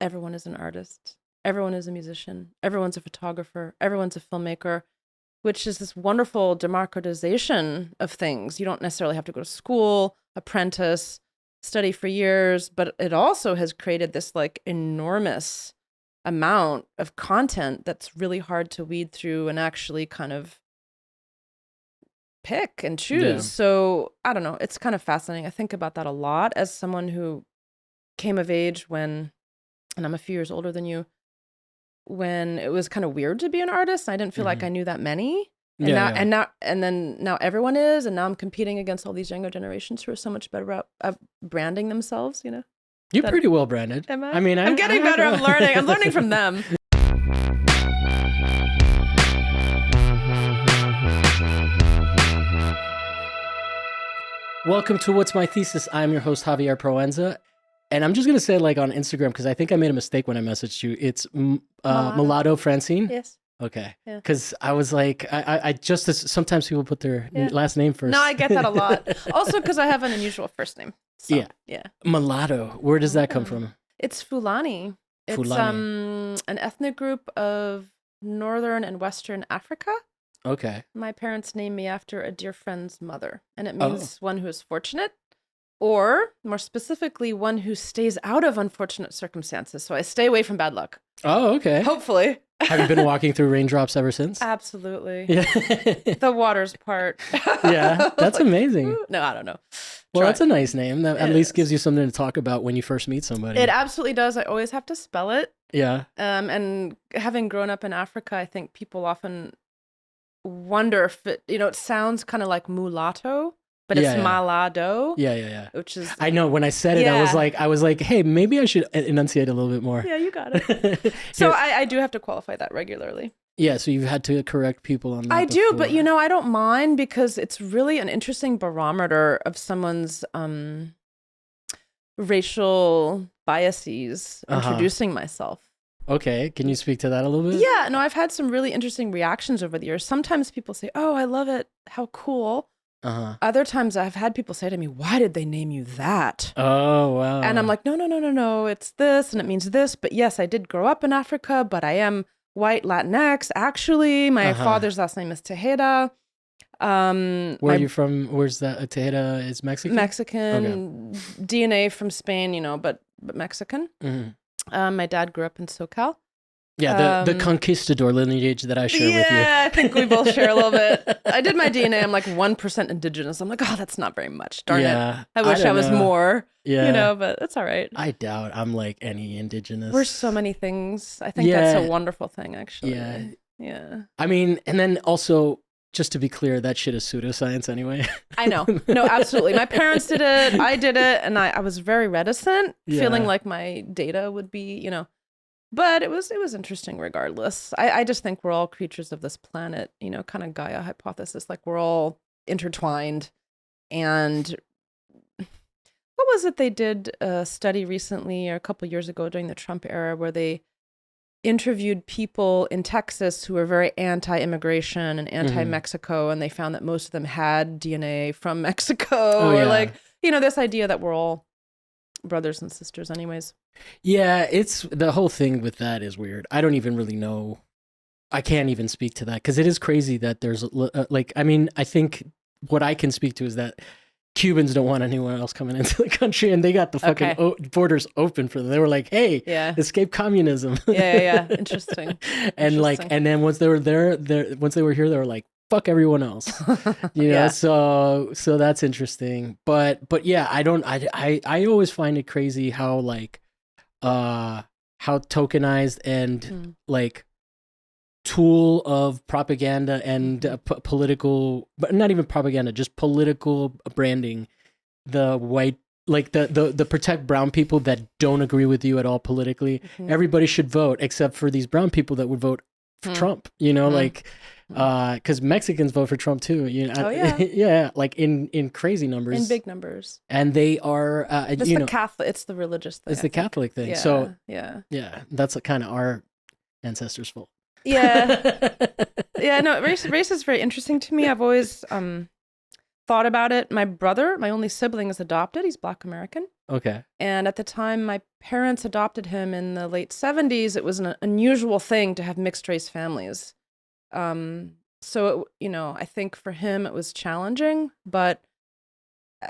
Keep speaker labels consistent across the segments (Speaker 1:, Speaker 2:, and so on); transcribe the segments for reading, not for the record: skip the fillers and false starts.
Speaker 1: everyone is an artist. Everyone is a musician. Everyone's a photographer. Everyone's a filmmaker, which is this wonderful democratization of things. You don't necessarily have to go to school, apprentice, study for years, but it also has created this like enormous amount of content that's really hard to weed through and actually kind of pick and choose.
Speaker 2: Yeah.
Speaker 1: So I don't know. It's kind of fascinating. I think about that a lot as someone who came of age when, and I'm a few years older than you, when it was kind of weird to be an artist. I didn't feel like I knew that many. And now everyone is, and now I'm competing against all these younger generations who are so much better at branding themselves, you know?
Speaker 2: You're pretty well branded.
Speaker 1: Am I?
Speaker 2: I mean,
Speaker 1: I'm getting better. I'm learning. I'm learning from them.
Speaker 2: Welcome to What's My Thesis. I'm your host, Javier Proenza. And I'm just going to say, like, on Instagram, because I think I made a mistake when I messaged you. It's Malado Francine.
Speaker 1: Yes.
Speaker 2: Okay.
Speaker 1: Yeah.
Speaker 2: Because I was like, I just, sometimes people put their last name first.
Speaker 1: No, I get that a lot. Also, because I have an unusual first name. So, yeah.
Speaker 2: Malado. Where does that come from?
Speaker 1: It's Fulani.
Speaker 2: Fulani.
Speaker 1: It's an ethnic group of northern and western Africa.
Speaker 2: Okay.
Speaker 1: My parents named me after a dear friend's mother, and it means one who is fortunate, or more specifically, one who stays out of unfortunate circumstances. So I stay away from bad luck.
Speaker 2: Oh, okay.
Speaker 1: Hopefully.
Speaker 2: Have you been walking through raindrops ever since?
Speaker 1: Absolutely.
Speaker 2: Yeah.
Speaker 1: The waters part.
Speaker 2: Yeah, that's like, amazing.
Speaker 1: No, I don't know.
Speaker 2: Well, that's a nice name. That at least gives you something to talk about when you first meet somebody.
Speaker 1: It absolutely does. I always have to spell it.
Speaker 2: Yeah.
Speaker 1: And having grown up in Africa, I think people often wonder if it sounds kind of like mulatto, but it's Malado.
Speaker 2: Yeah.
Speaker 1: Which is,
Speaker 2: I know when I said it, I was like, hey, maybe I should enunciate a little bit more.
Speaker 1: Yeah, you got it. So I do have to qualify that regularly.
Speaker 2: Yeah, so you've had to correct people on that.
Speaker 1: I do, but I don't mind because it's really an interesting barometer of someone's racial biases introducing myself.
Speaker 2: Okay, can you speak to that a little bit?
Speaker 1: Yeah, no, I've had some really interesting reactions over the years. Sometimes people say, oh, I love it. How cool. Other times I've had people say to me, why did they name you that?
Speaker 2: Oh, wow.
Speaker 1: And I'm like, no, it's this and it means this. But yes, I did grow up in Africa, but I am white Latinx. Actually, my father's last name is Tejeda.
Speaker 2: Where are you from? Where's that? Tejeda is Mexican?
Speaker 1: Mexican. Okay. DNA from Spain, but Mexican. Mm-hmm. My dad grew up in SoCal.
Speaker 2: Yeah, the conquistador lineage that I share with you.
Speaker 1: Yeah, I think we both share a little bit. I did my DNA. I'm like 1% indigenous. I'm like, oh, that's not very much. Darn it. I wish I was more. Yeah. But that's all right.
Speaker 2: I doubt I'm like any indigenous.
Speaker 1: We're so many things. I think that's a wonderful thing, actually. Yeah.
Speaker 2: I mean, and then also, just to be clear, that shit is pseudoscience anyway.
Speaker 1: I know. No, absolutely. My parents did it. I did it. And I was very reticent, feeling like my data would be, But it was interesting regardless. I just think we're all creatures of this planet, kind of Gaia hypothesis, like we're all intertwined. And what was it they did a study recently or a couple of years ago during the Trump era where they interviewed people in Texas who were very anti-immigration and anti-Mexico, and they found that most of them had DNA from Mexico this idea that we're all brothers and sisters anyways.
Speaker 2: Yeah, it's the whole thing with that is weird. I don't even really know. I can't even speak to that because it is crazy that there's I think what I can speak to is that Cubans don't want anyone else coming into the country, and they got the fucking borders open for them. They were like, "Hey, escape communism."
Speaker 1: Yeah. Interesting.
Speaker 2: And then once they were there, once they were here, they were like, "Fuck everyone else," So that's interesting. But yeah, I always find it crazy how how tokenized and tool of propaganda and political, but not even propaganda, just political branding, the white, the protect brown people that don't agree with you at all politically. Everybody should vote except for these brown people that would vote for Trump, because Mexicans vote for Trump too, in crazy numbers,
Speaker 1: in big numbers,
Speaker 2: and they are
Speaker 1: it's the religious thing,
Speaker 2: it's the Catholic thing. That's kind of our ancestors' fault.
Speaker 1: No, race is very interesting to me. I've always thought thought about it. My brother, my only sibling, is adopted. He's Black American.
Speaker 2: Okay.
Speaker 1: And at the time my parents adopted him in the late 70s, it was an unusual thing to have mixed race families. So, I think for him it was challenging, but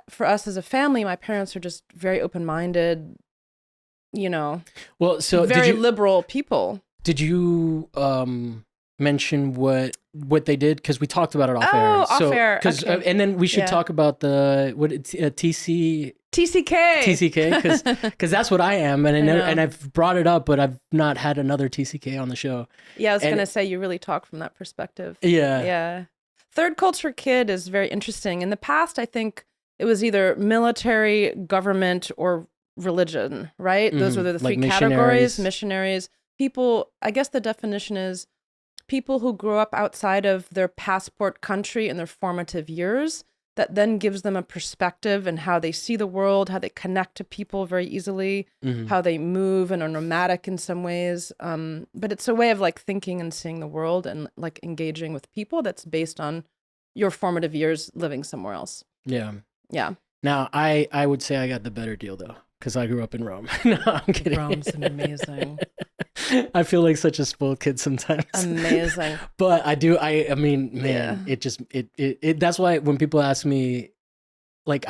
Speaker 1: for us as a family, my parents are just very open-minded,
Speaker 2: Well, so
Speaker 1: very liberal people.
Speaker 2: Did you mention what they did? Because we talked about it off air.
Speaker 1: Off air. Okay.
Speaker 2: And then we should talk about the TCK, because that's what I am, and I've brought it up, but I've not had another TCK on the show.
Speaker 1: Yeah, I was gonna say you really talk from that perspective.
Speaker 2: Yeah.
Speaker 1: Third culture kid is very interesting. In the past, I think it was either military, government, or religion. Right? Those were the three categories. Missionaries. People. I guess the definition is people who grew up outside of their passport country in their formative years, that then gives them a perspective and how they see the world, how they connect to people very easily, how they move and are nomadic in some ways. But it's a way of like thinking and seeing the world and like engaging with people that's based on your formative years living somewhere else.
Speaker 2: Yeah.
Speaker 1: Yeah.
Speaker 2: Now, I would say I got the better deal though, because I grew up in Rome. No, I'm kidding.
Speaker 1: Rome's amazing.
Speaker 2: I feel like such a spoiled kid sometimes.
Speaker 1: Amazing.
Speaker 2: But I mean, man, it that's why when people ask me, like,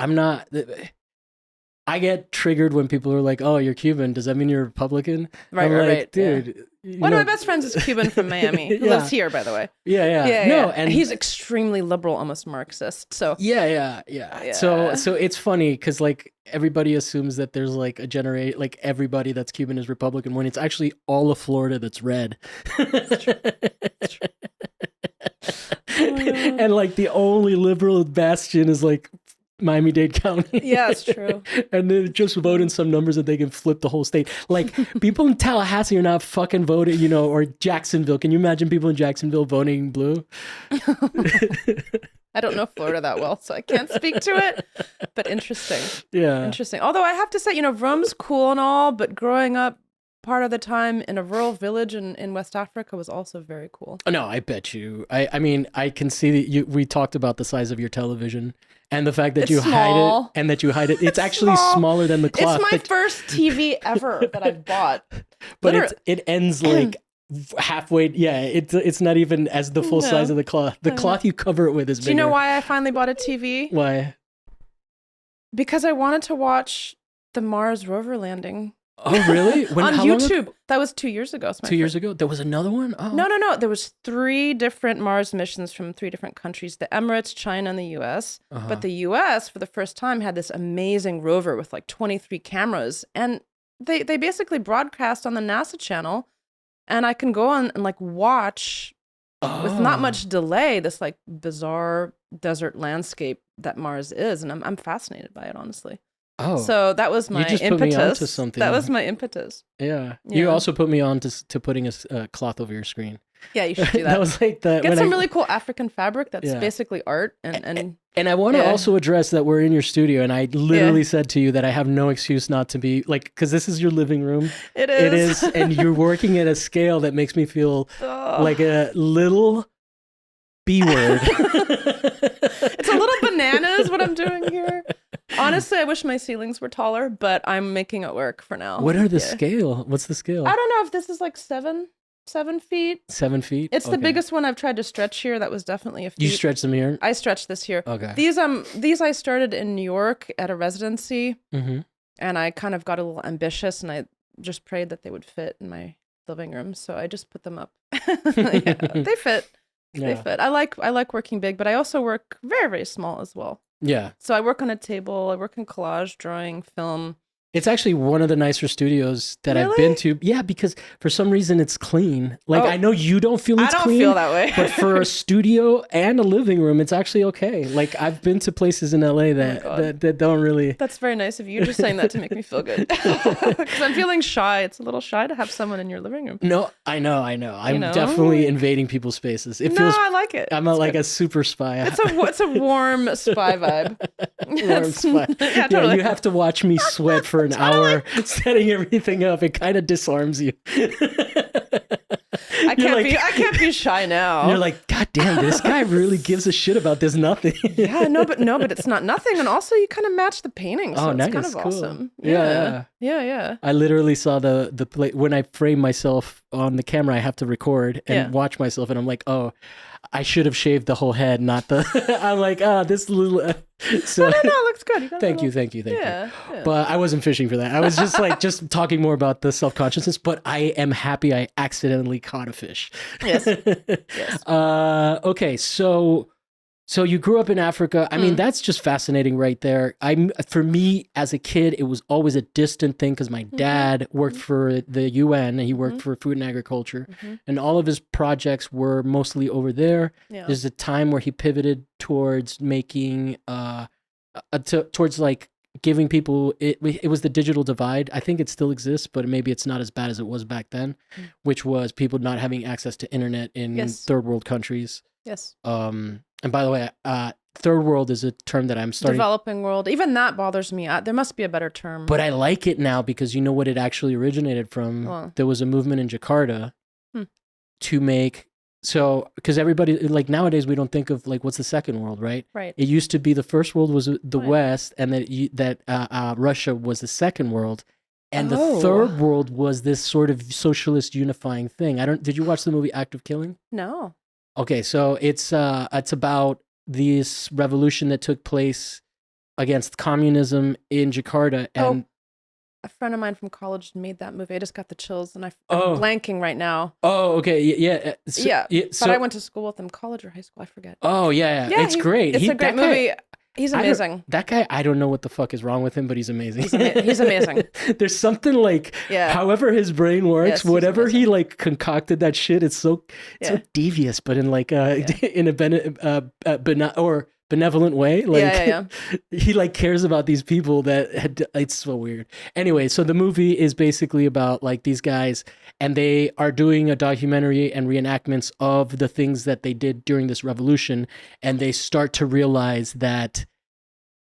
Speaker 2: I get triggered when people are like, "Oh, you're Cuban. Does that mean you're Republican?"
Speaker 1: Right,
Speaker 2: dude.
Speaker 1: Yeah. One of my best friends is Cuban from Miami, who lives here, by the way.
Speaker 2: Yeah. No, and
Speaker 1: he's extremely liberal, almost Marxist. So
Speaker 2: yeah. So it's funny because like everybody assumes that there's like a generation, like everybody that's Cuban is Republican, when it's actually all of Florida that's red.
Speaker 1: That's true.
Speaker 2: And like the only liberal bastion is like Miami-Dade County.
Speaker 1: Yeah, it's true.
Speaker 2: And they just vote in some numbers that they can flip the whole state. Like people in Tallahassee are not fucking voting, or Jacksonville. Can you imagine people in Jacksonville voting blue?
Speaker 1: I don't know Florida that well, so I can't speak to it. But interesting.
Speaker 2: Yeah.
Speaker 1: Interesting. Although I have to say, Rome's cool and all, but growing up part of the time in a rural village in West Africa was also very cool.
Speaker 2: Oh, no, I bet you. I mean, I can see that we talked about the size of your television and the fact that
Speaker 1: it's
Speaker 2: you
Speaker 1: small.
Speaker 2: hide it and that you hide it. It's actually smaller than the cloth.
Speaker 1: It's my first TV ever that I've bought.
Speaker 2: But it ends like halfway. Yeah, it's not even as the full size of the cloth. The cloth you cover it with is bigger.
Speaker 1: Do you know why I finally bought a TV?
Speaker 2: Why?
Speaker 1: Because I wanted to watch the Mars rover landing.
Speaker 2: Oh, really?
Speaker 1: On YouTube. That was 2 years ago.
Speaker 2: 2 years ago? There was another one? Oh.
Speaker 1: No. There was 3 different Mars missions from 3 different countries, the Emirates, China, and the US. But the US, for the first time, had this amazing rover with like 23 cameras. And they basically broadcast on the NASA channel. And I can go on and like watch with not much delay this like bizarre desert landscape that Mars is. And I'm fascinated by it, honestly.
Speaker 2: Oh,
Speaker 1: so that was my impetus.
Speaker 2: Put me onto something.
Speaker 1: That was my impetus.
Speaker 2: Yeah. You also put me on to putting a cloth over your screen.
Speaker 1: Yeah, you should do that.
Speaker 2: That was like the
Speaker 1: get some really cool African fabric that's basically art and
Speaker 2: I want to also address that we're in your studio, and I literally said to you that I have no excuse not to be like, because this is your living room.
Speaker 1: It is,
Speaker 2: and you're working at a scale that makes me feel like a little B word.
Speaker 1: It's a little bananas what I'm doing here. Honestly, I wish my ceilings were taller, but I'm making it work for now.
Speaker 2: What are the scale? What's the scale?
Speaker 1: I don't know if this is like 7 feet.
Speaker 2: 7 feet?
Speaker 1: It's the biggest one I've tried to stretch here. That was definitely a feat.
Speaker 2: You stretched them here?
Speaker 1: I stretched this here.
Speaker 2: Okay.
Speaker 1: These I started in New York at a residency, and I kind of got a little ambitious, and I just prayed that they would fit in my living room, so I just put them up. They fit. They fit. I like working big, but I also work very, very small as well.
Speaker 2: Yeah.
Speaker 1: So I work on a table. I work in collage, drawing, film.
Speaker 2: It's actually one of the nicer studios that I've been to. Yeah, because for some reason it's clean. Like I know you don't feel it's clean. I don't
Speaker 1: feel that way.
Speaker 2: But for a studio and a living room, it's actually okay. Like I've been to places in LA that don't really.
Speaker 1: That's very nice of you. You're just saying that to make me feel good. Because I'm feeling shy. It's a little shy to have someone in your living room.
Speaker 2: No, I know. I'm definitely invading people's spaces. It feels.
Speaker 1: I like it.
Speaker 2: I'm like a super spy.
Speaker 1: It's a warm spy vibe.
Speaker 2: Warm spy.
Speaker 1: Yeah, totally.
Speaker 2: Yeah, you have to watch me sweat for an hour setting everything up. It kind of disarms you.
Speaker 1: I can't be shy now.
Speaker 2: You're like, God damn, this guy really gives a shit about this nothing.
Speaker 1: Yeah, but it's not nothing. And also you kind of match the painting. So
Speaker 2: nice.
Speaker 1: It's kind of
Speaker 2: Cool.
Speaker 1: awesome.
Speaker 2: Yeah.
Speaker 1: I
Speaker 2: literally saw the play when I frame myself on the camera, I have to record and watch myself. And I'm like, oh, I should have shaved the whole head, not the, I'm like, this little, so.
Speaker 1: No, it looks good.
Speaker 2: Thank you. But I wasn't fishing for that. I was just like, just talking more about the self-consciousness, but I am happy I accidentally caught a fish.
Speaker 1: Yes.
Speaker 2: Okay. So you grew up in Africa. I mean, that's just fascinating right there. For me as a kid, it was always a distant thing because my dad worked for the UN and he worked for Food and Agriculture, and all of his projects were mostly over there.
Speaker 1: Yeah.
Speaker 2: There's a time where he pivoted towards making, towards like giving people, it was the digital divide. I think it still exists, but maybe it's not as bad as it was back then, which was people not having access to internet in third world countries.
Speaker 1: Yes.
Speaker 2: And by the way, third world is a term that I'm starting.
Speaker 1: Developing world. Even that bothers me. There must be a better term.
Speaker 2: But I like it now because you know what it actually originated from?
Speaker 1: Well.
Speaker 2: There was a movement in Jakarta to make, because everybody, like nowadays we don't think of like, what's the second world, right?
Speaker 1: Right.
Speaker 2: It used to be the first world was the West, and that Russia was the second world. And the third world was this sort of socialist unifying thing. Did you watch the movie Act of Killing?
Speaker 1: No.
Speaker 2: Okay, so it's about this revolution that took place against communism in Jakarta, and
Speaker 1: a friend of mine from college made that movie. I just got the chills, and I'm blanking right now.
Speaker 2: Oh, okay, yeah.
Speaker 1: But I went to school with him, college or high school, I forget.
Speaker 2: Oh, yeah, it's great.
Speaker 1: It's a great movie. He's amazing.
Speaker 2: That guy, I don't know what the fuck is wrong with him, but he's amazing.
Speaker 1: He's amazing.
Speaker 2: There's something like, however his brain works, whatever he like concocted that shit, it's so devious, but in like in a benevolent way. Like he like cares about these people it's so weird. Anyway, so the movie is basically about like these guys, and they are doing a documentary and reenactments of the things that they did during this revolution, and they start to realize that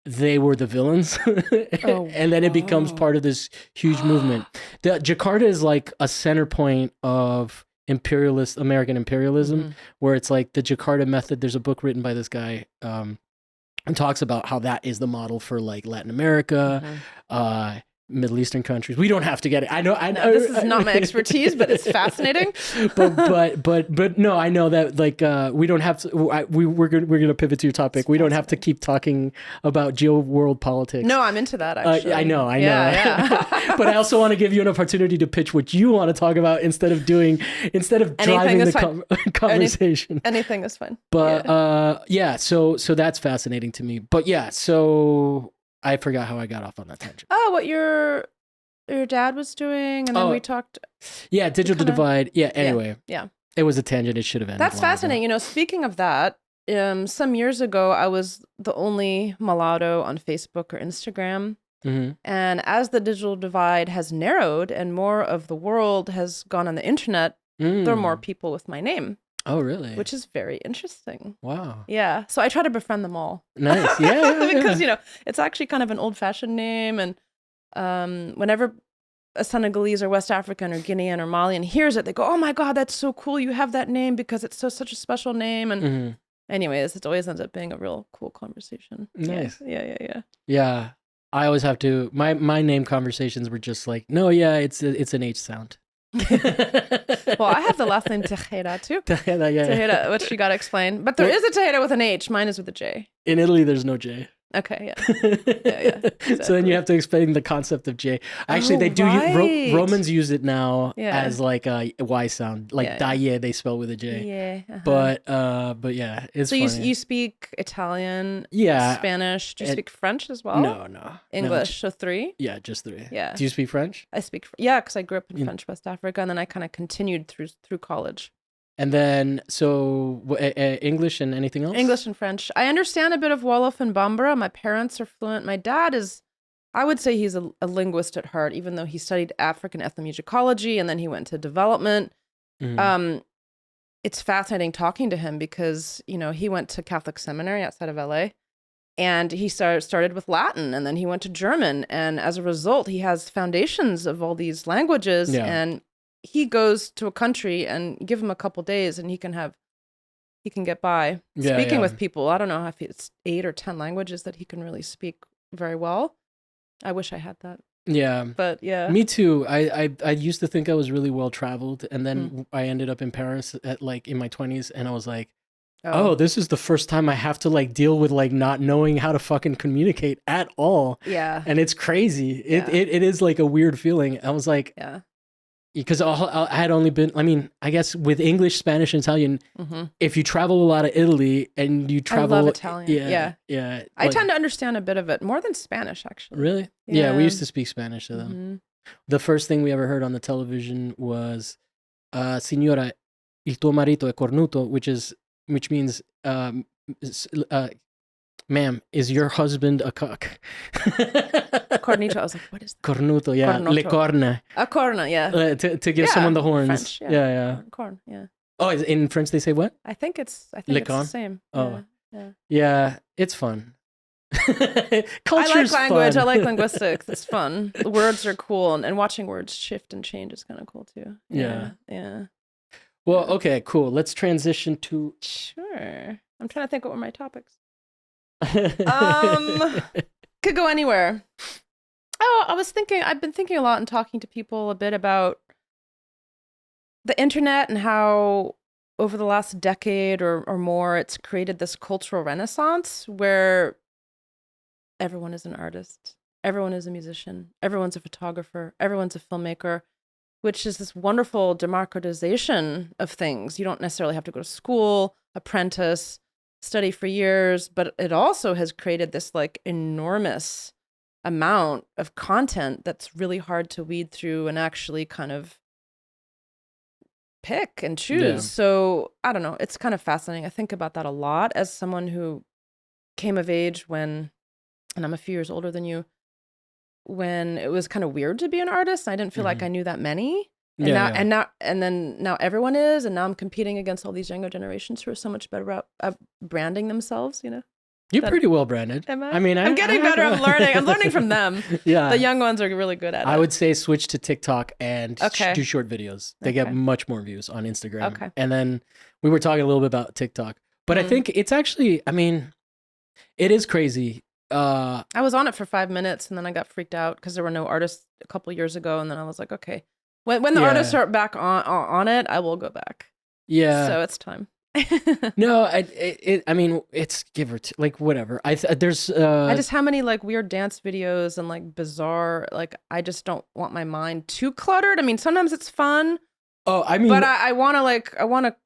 Speaker 2: they were the villains. And then it becomes part of this huge movement. Jakarta is like a center point of American imperialism, where it's like the Jakarta method. There's a book written by this guy and talks about how that is the model for like Latin America, Middle Eastern countries. We don't have to get it. I know.
Speaker 1: This is not my expertise, but it's fascinating.
Speaker 2: but no, I know that like we don't have to. We're gonna pivot to your topic. We don't have to keep talking about geo-world politics.
Speaker 1: No, I'm into that actually.
Speaker 2: I know.
Speaker 1: Yeah.
Speaker 2: But I also want to give you an opportunity to pitch what you want to talk about instead of driving the conversation.
Speaker 1: Anything is fine.
Speaker 2: But so that's fascinating to me. But so I forgot how I got off on that tangent.
Speaker 1: Oh, what your dad was doing, and then we talked.
Speaker 2: Yeah, digital divide. Yeah. Anyway.
Speaker 1: Yeah.
Speaker 2: It was a tangent. It should have ended.
Speaker 1: That's fascinating. You know, speaking of that, some years ago, I was the only Malado on Facebook or Instagram. And as the digital divide has narrowed and more of the world has gone on the internet, there are more people with my name.
Speaker 2: Oh, really?
Speaker 1: Which is very interesting.
Speaker 2: Wow.
Speaker 1: Yeah. So I try to befriend them all.
Speaker 2: Nice. Yeah.
Speaker 1: Because, you know, it's actually kind of an old-fashioned name. And whenever a Senegalese or West African or Guinean or Malian hears it, they go, oh my God, that's so cool. You have that name because it's such a special name. And anyways, it always ends up being a real cool conversation.
Speaker 2: Nice.
Speaker 1: Yeah.
Speaker 2: Yeah. I always have to, my name conversations were just like, no, yeah, it's an H sound.
Speaker 1: Well, I have the last name Tejeda too.
Speaker 2: Tejeda,
Speaker 1: which you got to explain. But there is a Tejeda with an H. Mine is with a J.
Speaker 2: In Italy, there's no J.
Speaker 1: Okay, yeah. Exactly.
Speaker 2: So then you have to explain the concept of J. Actually, they do.
Speaker 1: Right.
Speaker 2: Romans use it now as like a Y sound, like daye. They spell with a J.
Speaker 1: Yeah.
Speaker 2: But yeah, it's
Speaker 1: so
Speaker 2: funny.
Speaker 1: you speak Italian, Spanish. Do you speak French as well?
Speaker 2: No.
Speaker 1: English. So 3.
Speaker 2: Yeah, just 3.
Speaker 1: Yeah.
Speaker 2: Do you speak French?
Speaker 1: I speak. Because I grew up in French West Africa, and then I kind of continued through college.
Speaker 2: And then, so English and anything else?
Speaker 1: English and French. I understand a bit of Wolof and Bambara. My parents are fluent. My dad is, I would say he's a linguist at heart, even though he studied African ethnomusicology and then he went to development. It's fascinating talking to him because, you know, he went to Catholic seminary outside of LA and he started with Latin and then he went to German. And as a result, he has foundations of all these languages. And he goes to a country and give him a couple days and he can get by speaking with people. I don't know if it's 8 or 10 languages that he can really speak very well. I wish I had that.
Speaker 2: Yeah.
Speaker 1: But yeah.
Speaker 2: Me too. I used to think I was really well traveled, and then I ended up in Paris at like in my 20s, and I was like, oh, this is the first time I have to like deal with like not knowing how to fucking communicate at all.
Speaker 1: Yeah.
Speaker 2: And it's crazy. It is like a weird feeling. I was like,
Speaker 1: yeah.
Speaker 2: Because I had only been, I mean, I guess with English, Spanish, and Italian, if you travel a lot of Italy and you travel.
Speaker 1: I love Italian.
Speaker 2: Yeah.
Speaker 1: I tend to understand a bit of it, more than Spanish, actually.
Speaker 2: Really? Yeah, we used to speak Spanish to them. The first thing we ever heard on the television was, Signora, il tuo marito è cornuto, which means, ma'am, is your husband a cock?
Speaker 1: Cornito. I was like, what is that?
Speaker 2: Cornuto, yeah.
Speaker 1: Cornuto.
Speaker 2: Le corna.
Speaker 1: A corna, yeah.
Speaker 2: To give someone the horns.
Speaker 1: French,
Speaker 2: yeah.
Speaker 1: Corn, yeah.
Speaker 2: Oh, in French they say what?
Speaker 1: I think it's the same.
Speaker 2: Oh.
Speaker 1: Yeah.
Speaker 2: Yeah, it's fun.
Speaker 1: I like language. I like linguistics. It's fun. The words are cool, and watching words shift and change is kind of cool too. Yeah.
Speaker 2: Well, okay, cool. Let's transition to.
Speaker 1: Sure. I'm trying to think what were my topics. Could go anywhere. Oh, I've been thinking a lot and talking to people a bit about the internet and how over the last decade or more, it's created this cultural renaissance where everyone is an artist, everyone is a musician, everyone's a photographer, everyone's a filmmaker, which is this wonderful democratization of things. You don't necessarily have to go to school, apprentice, study for years, but it also has created this like enormous amount of content that's really hard to weed through and actually kind of pick and choose.
Speaker 2: Yeah.
Speaker 1: So I don't know. It's kind of fascinating. I think about that a lot as someone who came of age when, and I'm a few years older than you, when it was kind of weird to be an artist. I didn't feel like I knew that many. And then now everyone is, and now I'm competing against all these younger generations who are so much better at branding themselves, you know?
Speaker 2: You're pretty well branded.
Speaker 1: Am I?
Speaker 2: I mean,
Speaker 1: I'm getting better. I'm learning. I'm learning from them.
Speaker 2: Yeah.
Speaker 1: The young ones are really good at it.
Speaker 2: I would say switch to TikTok and do short videos. They get much more views on Instagram.
Speaker 1: Okay.
Speaker 2: And then we were talking a little bit about TikTok. But I think it's actually, I mean, it is crazy.
Speaker 1: I was on it for 5 minutes and then I got freaked out because there were no artists a couple years ago. And then I was like, okay, when the artists are back on it, I will go back.
Speaker 2: Yeah.
Speaker 1: So it's time.
Speaker 2: No, I mean, it's give or take, like whatever. There's
Speaker 1: I just how many like weird dance videos and like bizarre, like I just don't want my mind too cluttered. I mean, sometimes it's fun.
Speaker 2: Oh, I mean,
Speaker 1: but I want to,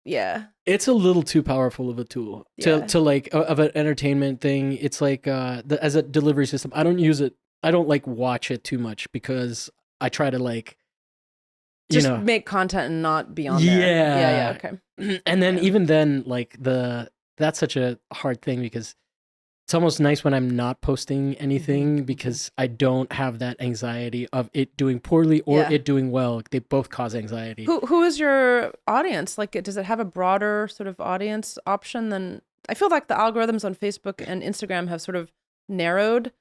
Speaker 1: yeah.
Speaker 2: It's a little too powerful of a tool to like of an entertainment thing. It's like as a delivery system. I don't use it. I don't like watch it too much because I try to like.
Speaker 1: Just make content and not be on there. Yeah, okay.
Speaker 2: And then even then, like that's such a hard thing because it's almost nice when I'm not posting anything because I don't have that anxiety of it doing poorly or it doing well. They both cause anxiety.
Speaker 1: Who is your audience? Like, does it have a broader sort of audience option than? I feel like the algorithms on Facebook and Instagram have sort of narrowed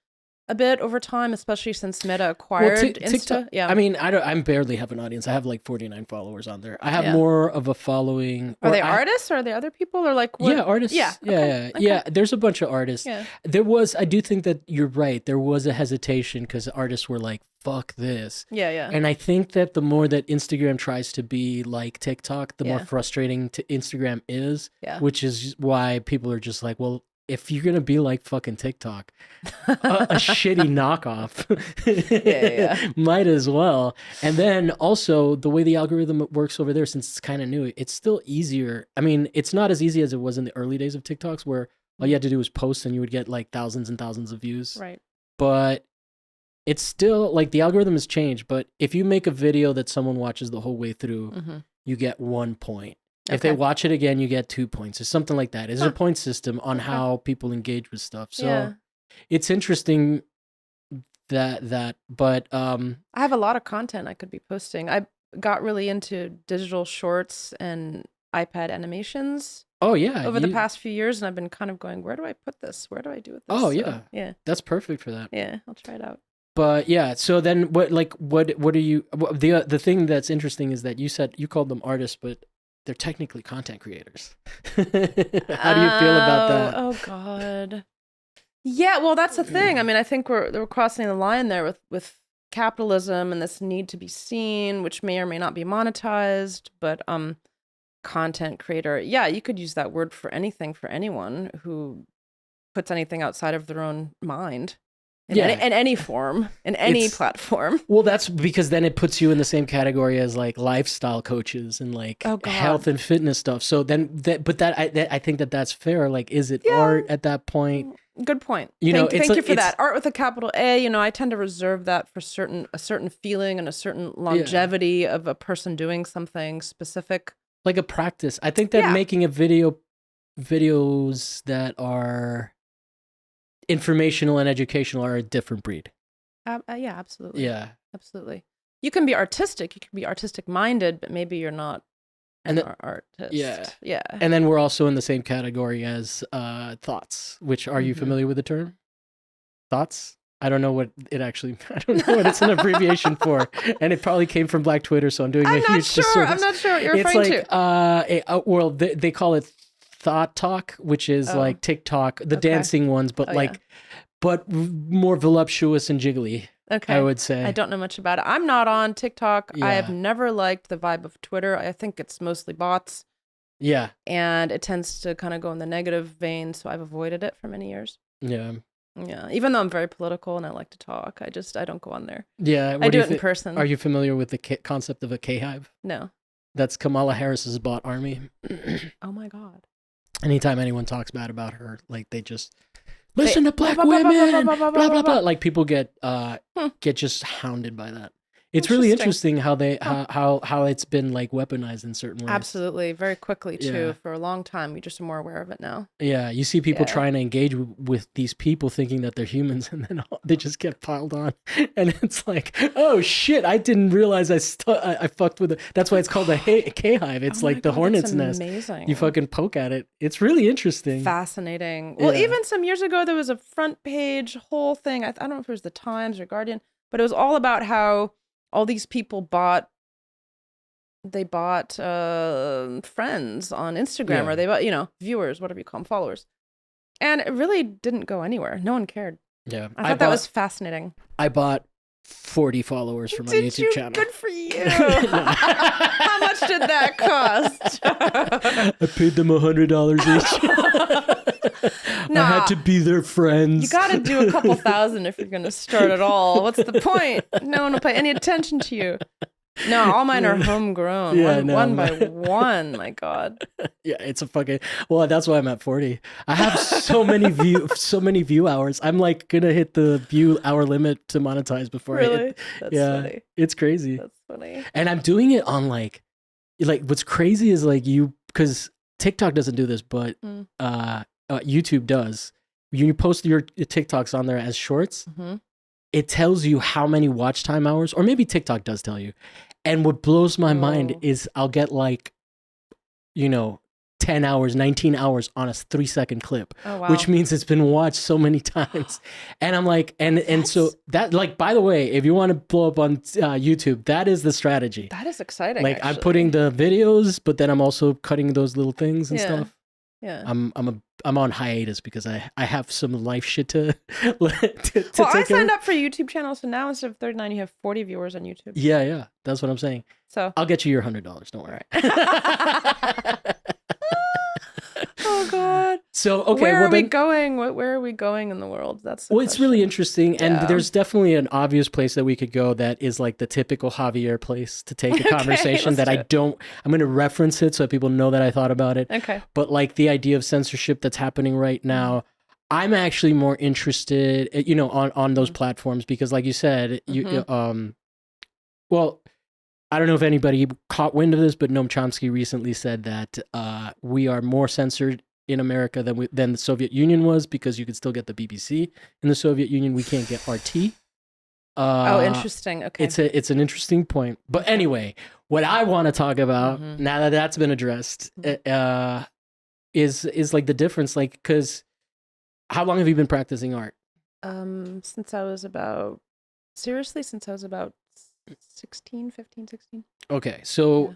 Speaker 1: a bit over time, especially since Meta acquired Insta.
Speaker 2: TikTok,
Speaker 1: yeah.
Speaker 2: I mean, I barely have an audience. I have like 49 followers on there. I have more of a following.
Speaker 1: Are they artists or are they other people or like what?
Speaker 2: Yeah, artists. Yeah. Okay. Yeah. There's a bunch of artists.
Speaker 1: Yeah.
Speaker 2: I do think that you're right. There was a hesitation because artists were like, fuck this.
Speaker 1: Yeah.
Speaker 2: And I think that the more that Instagram tries to be like TikTok, the more frustrating to Instagram is, which is why people are just like, well, if you're gonna be like fucking TikTok, a shitty knockoff, might as well. And then also the way the algorithm works over there, since it's kind of new, it's still easier. I mean, it's not as easy as it was in the early days of TikToks, where all you had to do was post and you would get like thousands and thousands of views.
Speaker 1: Right.
Speaker 2: But it's still like the algorithm has changed. But if you make a video that someone watches the whole way through, you get 1 point. If they watch it again, you get 2 points or something like that. It's a point system on how people engage with stuff. So it's interesting but
Speaker 1: I have a lot of content I could be posting. I got really into digital shorts and iPad animations.
Speaker 2: Oh yeah.
Speaker 1: Over the past few years, and I've been kind of going, where do I put this? Where do I do with this?
Speaker 2: Oh yeah.
Speaker 1: Yeah.
Speaker 2: That's perfect for that.
Speaker 1: Yeah, I'll try it out.
Speaker 2: But yeah, so then what are you, the thing that's interesting is that you said you called them artists, but they're technically content creators. How do you feel about that?
Speaker 1: Oh God. Yeah, well, that's the thing. I mean, I think we're crossing the line there with capitalism and this need to be seen, which may or may not be monetized, but content creator. Yeah, you could use that word for anything, for anyone who puts anything outside of their own mind. In any form, in any platform.
Speaker 2: Well, that's because then it puts you in the same category as like lifestyle coaches and like health and fitness stuff. So then, I think that's fair. Like, is it art at that point?
Speaker 1: Good point. Thank you for that. Art with a capital A. You know, I tend to reserve that for a certain feeling and a certain longevity of a person doing something specific,
Speaker 2: like a practice. I think that making a videos that are informational and educational are a different breed.
Speaker 1: Yeah, absolutely.
Speaker 2: Yeah,
Speaker 1: absolutely. You can be artistic. You can be artistic minded, but maybe you're not an artist. Yeah.
Speaker 2: And then we're also in the same category as thoughts. Which are you familiar with the term? Thoughts? I don't know what it actually. I don't know what it's an abbreviation for, and it probably came from Black Twitter. So I'm doing a huge disservice.
Speaker 1: I'm not sure what you're referring
Speaker 2: to. Well, they call it Thought Talk, which is like TikTok, the dancing ones, but but more voluptuous and jiggly. Okay, I would say.
Speaker 1: I don't know much about it. I'm not on TikTok. I have never liked the vibe of Twitter. I think it's mostly bots.
Speaker 2: Yeah,
Speaker 1: and it tends to kind of go in the negative vein, so I've avoided it for many years.
Speaker 2: Yeah.
Speaker 1: Yeah, even though I'm very political and I like to talk, I don't go on there.
Speaker 2: Yeah,
Speaker 1: I do it in person.
Speaker 2: Are you familiar with the concept of a K-hive?
Speaker 1: No.
Speaker 2: That's Kamala Harris's bot army.
Speaker 1: Oh my God.
Speaker 2: Anytime anyone talks bad about her, like they just listen to black women, blah blah blah. Like people get just hounded by that. It's really interesting how they how it's been like weaponized in certain ways.
Speaker 1: Absolutely, very quickly too. For a long time, we just are more aware of it now.
Speaker 2: Yeah, you see people trying to engage with these people, thinking that they're humans, and then they just get piled on, and it's like, oh shit, I didn't realize I fucked with it. That's why it's called a K-hive. It's like the hornet's nest.
Speaker 1: Amazing.
Speaker 2: You fucking poke at it. It's really interesting.
Speaker 1: Fascinating. Well, even some years ago, there was a front page whole thing. I don't know if it was the Times or Guardian, but it was all about how all these people bought friends on Instagram, or they bought, viewers, whatever you call them, followers. And it really didn't go anywhere. No one cared.
Speaker 2: Yeah.
Speaker 1: I thought that was fascinating.
Speaker 2: I bought 40 followers for my YouTube channel.
Speaker 1: Good for you. How much did that cost?
Speaker 2: I paid them $100 each. I had to be their friends.
Speaker 1: You got to do a couple thousand if you're going to start at all. What's the point? No one will pay any attention to you. No, all mine are homegrown. One by one. My God.
Speaker 2: Yeah, it's a fucking. Well, that's why I'm at 40. I have so many view hours. I'm like gonna hit the view hour limit to monetize before I hit.
Speaker 1: That's funny.
Speaker 2: It's crazy.
Speaker 1: That's funny.
Speaker 2: And I'm doing it on like what's crazy is like because TikTok doesn't do this, but YouTube does. You post your TikToks on there as shorts. Mm-hmm. It tells you how many watch time hours, or maybe TikTok does tell you. And what blows my mind is I'll get like, 10 hours, 19 hours on a 3-second clip, which means it's been watched so many times. And I'm like, and so that, like, by the way, if you want to blow up on YouTube, that is the strategy.
Speaker 1: That is exciting.
Speaker 2: Like I'm putting the videos, but then I'm also cutting those little things and stuff.
Speaker 1: Yeah.
Speaker 2: I'm on hiatus because I have some life shit to
Speaker 1: I signed up for a YouTube channel, so now instead of 39, you have 40 viewers on YouTube.
Speaker 2: Yeah, that's what I'm saying.
Speaker 1: So
Speaker 2: I'll get you your $100. Don't worry.
Speaker 1: Oh God.
Speaker 2: So okay,
Speaker 1: where are we going? Where are we going in the world? That's
Speaker 2: it's really interesting, and there's definitely an obvious place that we could go that is like the typical Javier place to take a conversation that I'm going to reference it so that people know that I thought about it.
Speaker 1: Okay.
Speaker 2: But like the idea of censorship that's happening right now, I'm actually more interested, on those platforms because, like you said, well, I don't know if anybody caught wind of this, but Noam Chomsky recently said that we are more censored in America than the Soviet Union was because you could still get the BBC in the Soviet Union. We can't get RT.
Speaker 1: Interesting. Okay.
Speaker 2: It's an interesting point. But anyway, what I want to talk about now that that's been addressed is like the difference, like, because how long have you been practicing art?
Speaker 1: Since I was about seriously since I was about 16, 15, 16.
Speaker 2: Okay, so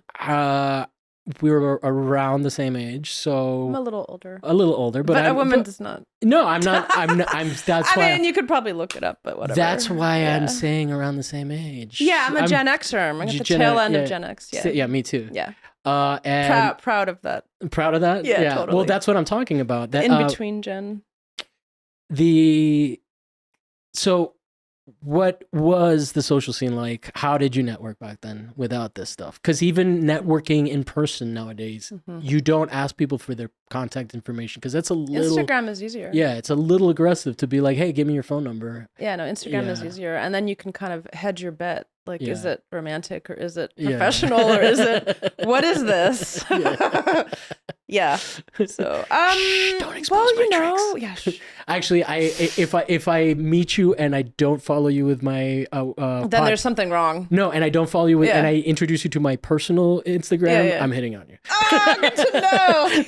Speaker 2: we were around the same age, so
Speaker 1: I'm a little older.
Speaker 2: But
Speaker 1: a woman does not.
Speaker 2: No, I'm not. That's why.
Speaker 1: I mean, you could probably look it up, but whatever.
Speaker 2: That's why I'm saying around the same age.
Speaker 1: Yeah, I'm a Gen Xer. I'm at the tail end of Gen X. Yeah.
Speaker 2: Yeah, me too.
Speaker 1: Yeah.
Speaker 2: And
Speaker 1: proud of that.
Speaker 2: Proud of that?
Speaker 1: Yeah, totally.
Speaker 2: Well, that's what I'm talking about. That
Speaker 1: in between gen.
Speaker 2: So what was the social scene like? How did you network back then without this stuff? Because even networking in person nowadays, you don't ask people for their contact information because that's a little...
Speaker 1: Instagram is easier.
Speaker 2: Yeah, it's a little aggressive to be like, hey, give me your phone number.
Speaker 1: Yeah, no, Instagram is easier. And then you can kind of hedge your bet. Like, is it romantic or is it professional or is it... What is this? Yeah. So,
Speaker 2: don't expose my tricks.
Speaker 1: Yeah.
Speaker 2: Actually, if I meet you and I don't follow you with my
Speaker 1: then there's something wrong.
Speaker 2: No, and I don't follow you with, and I introduce you to my personal Instagram, I'm hitting on you.
Speaker 1: Oh, good to know.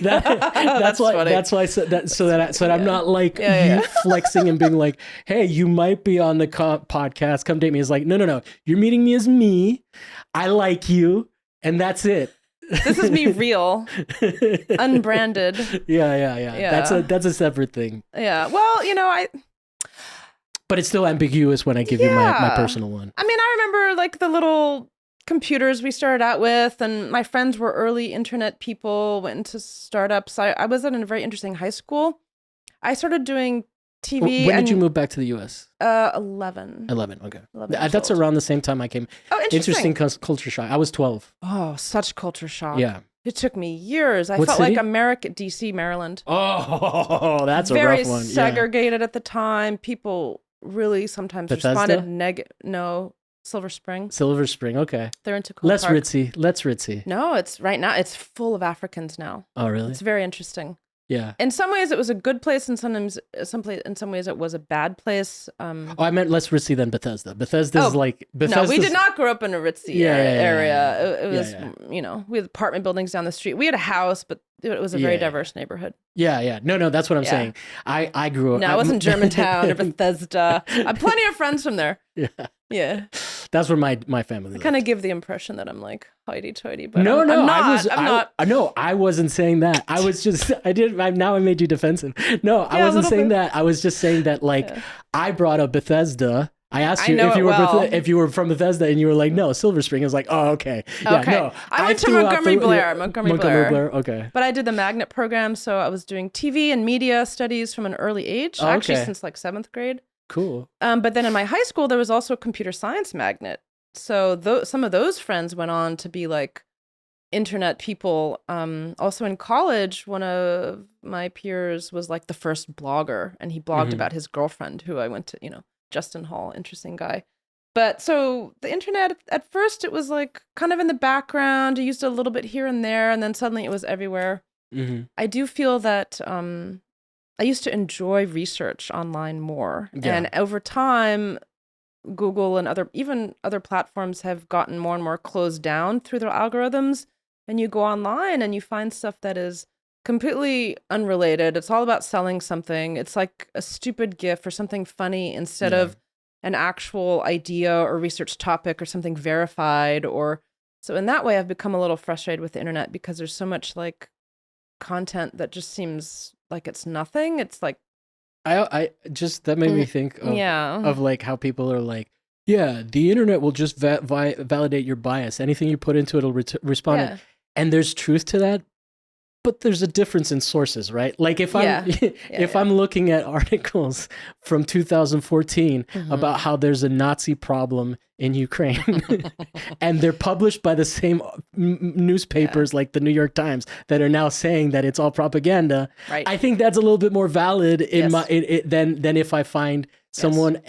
Speaker 2: That's why. Funny. That's why I said that so that I'm not like you flexing and being like, hey, you might be on the podcast. Come date me. It's like, no. You're meeting me as me. I like you, and that's it.
Speaker 1: This is me real, unbranded.
Speaker 2: Yeah. That's a separate thing.
Speaker 1: Yeah. Well,
Speaker 2: But it's still ambiguous when I give you my personal one.
Speaker 1: I mean, I remember like the little computers we started out with, and my friends were early internet people, went into startups. I was at a very interesting high school. I started doing TV.
Speaker 2: When did you move back to the U.S.?
Speaker 1: 11.
Speaker 2: 11, okay. That's around the same time I came.
Speaker 1: Oh, interesting.
Speaker 2: Culture shock. I was 12.
Speaker 1: Oh, such culture shock.
Speaker 2: Yeah.
Speaker 1: It took me years. I
Speaker 2: What
Speaker 1: felt
Speaker 2: city?
Speaker 1: like D.C., Maryland.
Speaker 2: Oh, that's a
Speaker 1: very
Speaker 2: rough one.
Speaker 1: Very segregated at the time. People really sometimes
Speaker 2: Bethesda?
Speaker 1: responded negative. No, Silver Spring.
Speaker 2: Silver Spring, okay.
Speaker 1: They're into Cole
Speaker 2: Less
Speaker 1: Park.
Speaker 2: ritzy.
Speaker 1: No, it's right now. It's full of Africans now.
Speaker 2: Oh, really?
Speaker 1: It's very interesting.
Speaker 2: Yeah.
Speaker 1: In some ways, it was a good place, and sometimes, in some ways, it was a bad place.
Speaker 2: I meant less ritzy than Bethesda. Bethesda's like
Speaker 1: no, we did not grow up in a ritzy area. It was, we had apartment buildings down the street. We had a house, but it was a very diverse neighborhood.
Speaker 2: Yeah. No, that's what I'm saying. I grew up.
Speaker 1: No, it wasn't Germantown or Bethesda. I have plenty of friends from there. Yeah.
Speaker 2: That's where my family lived.
Speaker 1: I kind of give the impression that I'm like hoity-toity, but
Speaker 2: no,
Speaker 1: I'm not. I'm not.
Speaker 2: No, I wasn't saying that. I was just, now I made you defensive. No, I wasn't saying that. I was just saying that, like, I brought up Bethesda. I asked you if you were from Bethesda, and you were like, no, Silver Spring. I was like, oh, okay. Yeah, no.
Speaker 1: I went to Montgomery Blair.
Speaker 2: Montgomery Blair, okay.
Speaker 1: But I did the magnet program, so I was doing TV and media studies from an early age, actually since like 7th grade.
Speaker 2: Cool.
Speaker 1: But then in my high school, there was also a computer science magnet. So some of those friends went on to be like internet people. Also in college, one of my peers was like the first blogger, and he blogged about his girlfriend, who I went to, Justin Hall, interesting guy. But so the internet, at first it was like kind of in the background. I used it a little bit here and there, and then suddenly it was everywhere. I do feel that I used to enjoy research online more. Yeah. And over time, Google and other platforms have gotten more and more closed down through their algorithms. And you go online and you find stuff that is completely unrelated. It's all about selling something. It's like a stupid GIF or something funny instead of an actual idea or research topic or something verified. So in that way, I've become a little frustrated with the internet because there's so much like content that just seems like it's nothing. It's like
Speaker 2: I just that made me think of like how people are like, yeah, the internet will just validate your bias. Anything you put into it will respond. And there's truth to that, but there's a difference in sources, right? Like if I'm looking at articles from 2014 about how there's a Nazi problem in Ukraine and they're published by the same newspapers like the New York Times that are now saying that it's all propaganda. Right. I think that's a little bit more valid in than if I find someone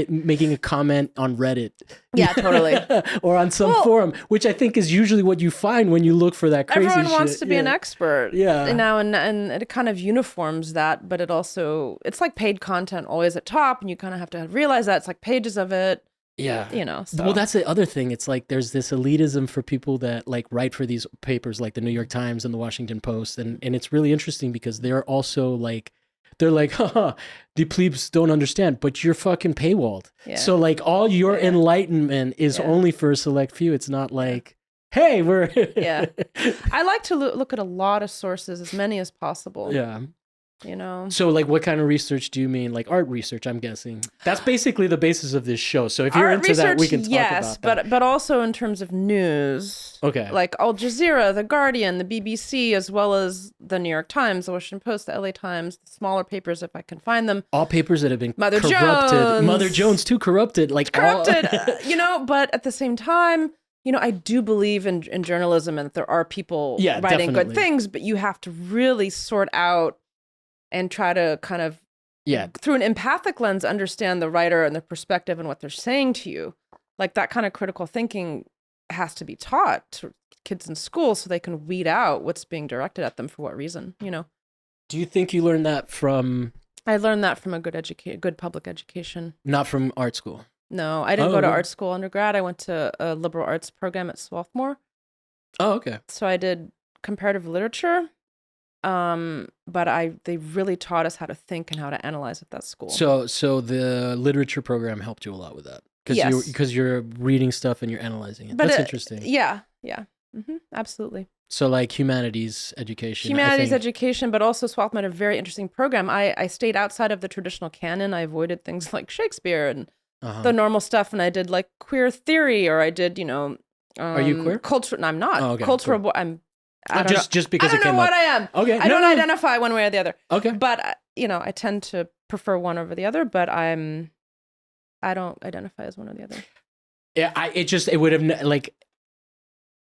Speaker 2: making a comment on Reddit.
Speaker 1: Yeah, totally.
Speaker 2: Or on some forum, which I think is usually what you find when you look for that crazy shit.
Speaker 1: Everyone wants to be an expert. Yeah. Now, and it kind of uniforms that, but it's like paid content always at top, and you kind of have to realize that it's like pages of it.
Speaker 2: Yeah.
Speaker 1: So.
Speaker 2: Well, that's the other thing. It's like there's this elitism for people that like write for these papers like the New York Times and the Washington Post. And it's really interesting because they're also like, they're like, haha, the plebes don't understand, but you're fucking paywalled.
Speaker 1: Yeah.
Speaker 2: So like all your enlightenment is only for a select few. It's not like, hey, we're
Speaker 1: yeah. I like to look at a lot of sources, as many as possible.
Speaker 2: Yeah.
Speaker 1: You know.
Speaker 2: So like what kind of research do you mean? Like art research, I'm guessing. That's basically the basis of this show. So if you're
Speaker 1: art
Speaker 2: into
Speaker 1: research,
Speaker 2: that, we can talk about that.
Speaker 1: but also in terms of news.
Speaker 2: Okay.
Speaker 1: Like Al Jazeera, The Guardian, the BBC, as well as the New York Times, the Washington Post, the LA Times, the smaller papers if I can find them.
Speaker 2: All papers that have been
Speaker 1: Mother
Speaker 2: corrupted.
Speaker 1: Jones.
Speaker 2: Mother Jones too corrupted. Like
Speaker 1: corrupted, you know, but at the same time, you know, I do believe in journalism and that there are people writing good things, but you have to really sort out and try to kind of, through an empathic lens, understand the writer and the perspective and what they're saying to you. Like that kind of critical thinking has to be taught to kids in school so they can weed out what's being directed at them for what reason, you know.
Speaker 2: Do you think you learned that from...
Speaker 1: I learned that from a good public education.
Speaker 2: Not from art school?
Speaker 1: No, I didn't go to art school undergrad. I went to a liberal arts program at Swarthmore.
Speaker 2: Oh, okay.
Speaker 1: So I did comparative literature. But they really taught us how to think and how to analyze at that school.
Speaker 2: So the literature program helped you a lot with that because you're reading stuff and you're analyzing it. That's interesting.
Speaker 1: Yeah, absolutely.
Speaker 2: So like humanities education.
Speaker 1: Education, but also Swarthmore had a very interesting program. I stayed outside of the traditional canon. I avoided things like Shakespeare and the normal stuff, and I did like queer theory, or I did, you know.
Speaker 2: Are you queer?
Speaker 1: No, I'm not.
Speaker 2: Oh, okay,
Speaker 1: cultural.
Speaker 2: Cool.
Speaker 1: Just because
Speaker 2: I don't
Speaker 1: know what I am.
Speaker 2: Okay,
Speaker 1: I don't identify one way or the other.
Speaker 2: Okay,
Speaker 1: but you know, I tend to prefer one over the other. But I don't identify as one or the other. Yeah,
Speaker 2: it would have like.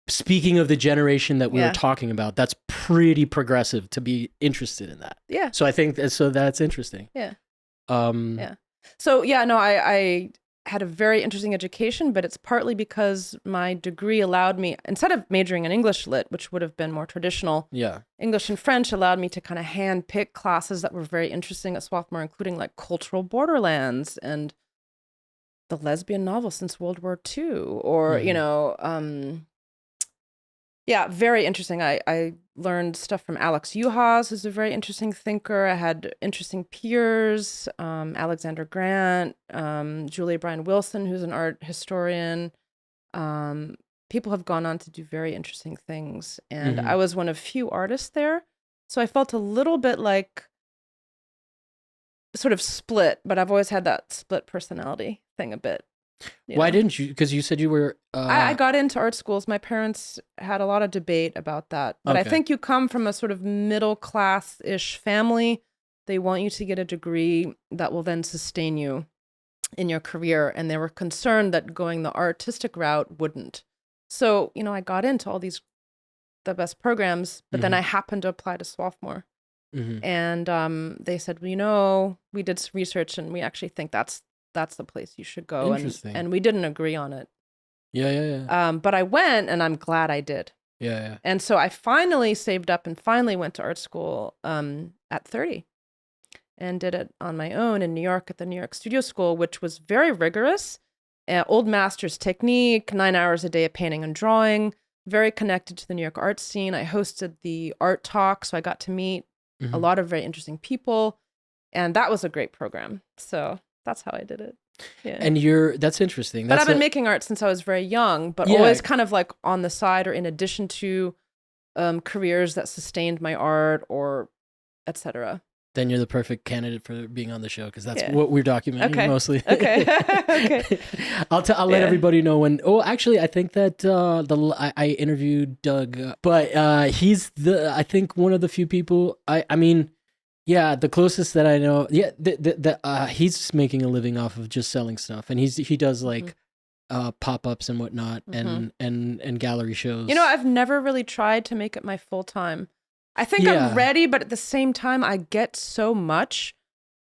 Speaker 2: Speaking of the generation that we were talking about, that's pretty progressive to be interested in that.
Speaker 1: Yeah.
Speaker 2: So I think that's interesting.
Speaker 1: Yeah.
Speaker 2: Yeah.
Speaker 1: So I had a very interesting education, but it's partly because my degree allowed me, instead of majoring in English lit, which would have been more traditional, English and French allowed me to kind of hand pick classes that were very interesting at Swarthmore, including like cultural borderlands and the lesbian novel since World War II, or, you know, very interesting. I learned stuff from Alex Uhas, who's a very interesting thinker. I had interesting peers, Alexander Grant, Julia Bryan Wilson, who's an art historian. People have gone on to do very interesting things. And I was one of few artists there. So I felt a little bit like sort of split, but I've always had that split personality thing a bit.
Speaker 2: Why didn't you? Because you said you were...
Speaker 1: I got into art schools. My parents had a lot of debate about that. But I think you come from a sort of middle class-ish family. They want you to get a degree that will then sustain you in your career. And they were concerned that going the artistic route wouldn't. So, you know, I got into the best programs, but then I happened to apply to Swarthmore. And they said, well, you know, we did some research and we actually think that's the place you should go. And we didn't agree on it.
Speaker 2: Yeah.
Speaker 1: But I went, and I'm glad I did.
Speaker 2: Yeah.
Speaker 1: And so I finally saved up and finally went to art school at 30 and did it on my own in New York at the New York Studio School, which was very rigorous. Old master's technique, 9 hours a day of painting and drawing, very connected to the New York art scene. I hosted the art talk, so I got to meet a lot of very interesting people. And that was a great program. So that's how I did it. Yeah.
Speaker 2: And that's interesting.
Speaker 1: But I've been making art since I was very young, but always kind of like on the side or in addition to careers that sustained my art or etc.
Speaker 2: Then you're the perfect candidate for being on the show because that's what we're documenting mostly.
Speaker 1: Okay.
Speaker 2: I'll let everybody know when. Oh, actually, I think that I interviewed Doug, but he's I think one of the few people. I mean. Yeah, the closest that I know. Yeah, he's making a living off of just selling stuff, and he does like pop-ups and whatnot, and gallery shows.
Speaker 1: You know, I've never really tried to make it my full time. I think I'm ready, but at the same time, I get so much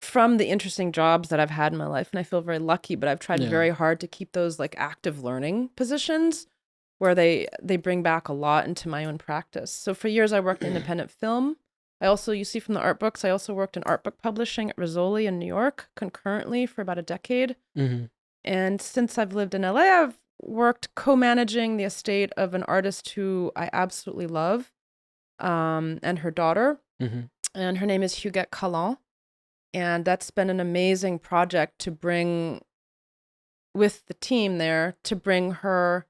Speaker 1: from the interesting jobs that I've had in my life, and I feel very lucky. But I've tried very hard to keep those like active learning positions where they bring back a lot into my own practice. So for years, I worked in independent film. I also, you see from the art books, I also worked in art book publishing at Rizzoli in New York concurrently for about a decade. And since I've lived in LA, I've worked co-managing the estate of an artist who I absolutely love, and her daughter. And her name is Huguette Callan. And that's been an amazing project to bring with the team there, to bring her